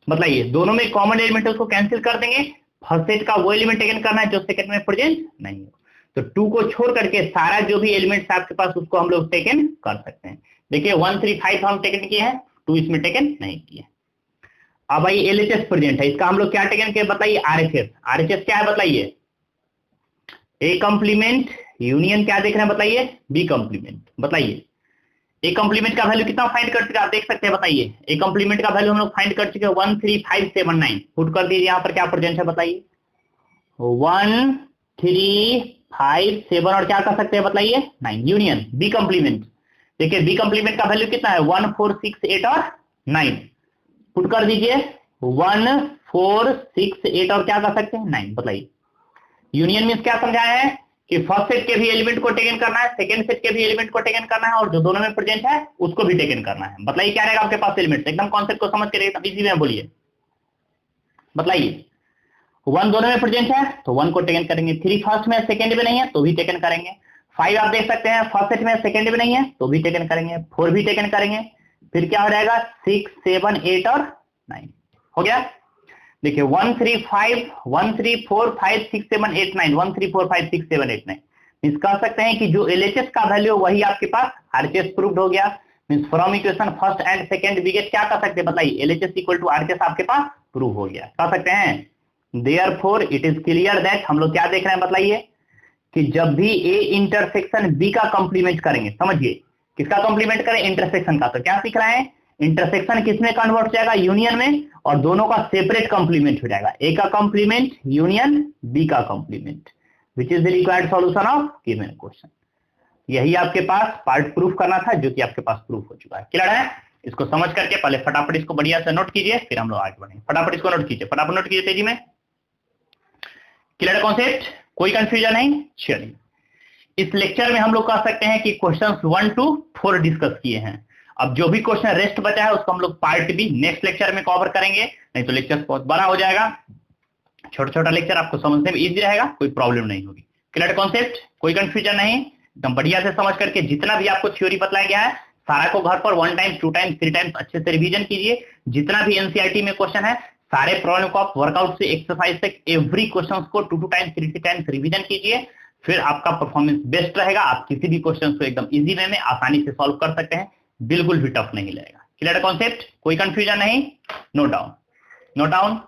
बताइए दोनों में कॉमन एलिमेंट है उसको कैंसिल कर देंगे, फर्स्ट सेट का वो एलिमेंट टेकन करना है जो सेकंड में प्रेजेंट नहीं हो, तो 2 को छोड़ करके सारा जो भी एलिमेंट्स आपके पास उसको हम लोग टेकन कर सकते हैं। देखिए 1 3 5 हम टेकन किए हैं, 2 इसमें टेकन नहीं किए। अब भाई एलएचएस प्रेजेंट है, इसका हम लोग क्या टेकन किए, बताइए आरएचएस। आरएचएस क्या है बताइए, ए कॉम्प्लीमेंट यूनियन क्या देख रहे हैं, बताइए बी कॉम्प्लीमेंट। बताइए ए कॉम्प्लीमेंट का वैल्यू कितना फाइंड कर चुके आप देख सकते हैं, बताइए ए कॉम्प्लीमेंट का वैल्यू हम लोग फाइंड कर चुके हैं 1 3 5 7 9, पुट कर दीजिए यहाँ पर क्या प्रेजेंट है, बताइए 1 3 5 7 और क्या कर सकते हैं, बताइए 9, यूनियन बी कॉम्प्लीमेंट। देखिए बी कॉम्प्लीमेंट का वैल्यू कितना है 1 4 6 8 और 9, पुट कर दीजिए 1 4 6 8 और क्या कर सकते हैं 9। बताइए यूनियन मींस क्या समझाया है कि फर्स्ट सेट के भी एलिमेंट को टेकन करना है, सेकंड सेट के भी एलिमेंट को टेकन करना है, और जो दोनों में प्रेजेंट है उसको भी टेकन करना है। बताइए क्या रहेगा आपके पास एलिमेंट, एकदम कॉन्सेप्ट को समझ के एकदम इजी में बोलिए। बताइए 1 दोनों में प्रेजेंट है तो 1 को टेकन करेंगे, 3 फर्स्ट में सेकंड में नहीं है तो भी टेकन करेंगे, 5 आप देख सकते हैं फर्स्ट सेट में सेकंड में नहीं है तो भी टेकन करेंगे, 4 भी टेकन करेंगे, फिर क्या हो जाएगा 6 7 8 और 9 हो गया। देखिए 1 3 5 1 3 4 5 6 7 8 9 1 3 4 5 6 7 8 9 मींस कह सकते हैं कि जो एलएचएस का वैल्यू वही आपके पास आरएचएस प्रूव्ड हो गया। Means from equation first and second we get क्या कर सकते हैं, बताइए एलएचएस इक्वल टू आरएचएस आपके पास प्रूव हो गया, कह सकते हैं। Therefore it is clear that हम लोग क्या देख रहे हैं, बताइए कि जब भी ए इंटरसेक्शन बी का कंप्लीमेंट करेंगे, समझिए किसका कंप्लीमेंट करें, इंटरसेक्शन का, तो क्या सीख रहे हैं इंटरसेक्शन किसमें कन्वर्ट हो जाएगा, यूनियन में, और दोनों का सेपरेट कंप्लीमेंट हो जाएगा, ए का कंप्लीमेंट यूनियन बी का complement, which is the required solution of given question. यही आपके पास पार्ट प्रूफ करना था जो कि आपके पास प्रूफ हो चुका है। क्लियर है, इसको समझ करके पहले फटाफट इसको बढ़िया से नोट कीजिए, फिर हम लोग आगे बढ़ेंगे। फटाफट इसको नोट कीजिए, फटाफट नोट कीजिए तेजी में। क्लियर है कॉन्सेप्ट, कोई कंफ्यूजन नहीं। चलिए इस लेक्चर में हम लोग कह सकते हैं कि क्वेश्चंस 1 to 4 डिस्कस किए हैं। अब जो भी क्वेश्चन रेस्ट बचा है उसको हम लोग पार्ट बी नेक्स्ट लेक्चर में कवर करेंगे, नहीं तो लेक्चर बहुत बड़ा हो जाएगा। छोटा छोटा लेक्चर आपको समझने में इजी रहेगा, कोई प्रॉब्लम नहीं होगी। क्लियर कॉन्सेप्ट, कोई कंफ्यूजन नहीं, एकदम बढ़िया से समझ करके जितना भी आपको थ्योरी बतलाया गया है सारा को घर पर 1 टाइम 2 टाइम 3 टाइम्स अच्छे से रिवीजन कीजिए। जितना भी एनसीईआरटी में क्वेश्चन है सारे प्रॉब्लम को आप वर्कआउट से एक्सरसाइज तक एवरी क्वेश्चन को 2 टाइम्स 3 टाइम्स रिवीजन कीजिए, फिर आपका परफॉर्मेंस बेस्ट रहेगा। आप किसी भी क्वेश्चन को एकदम इजी वे में आसानी से सॉल्व कर सकते हैं, बिल्कुल भी टफ नहीं लगेगा। क्लियर कॉन्सेप्ट, कोई कंफ्यूजन नहीं, नोट डाउन।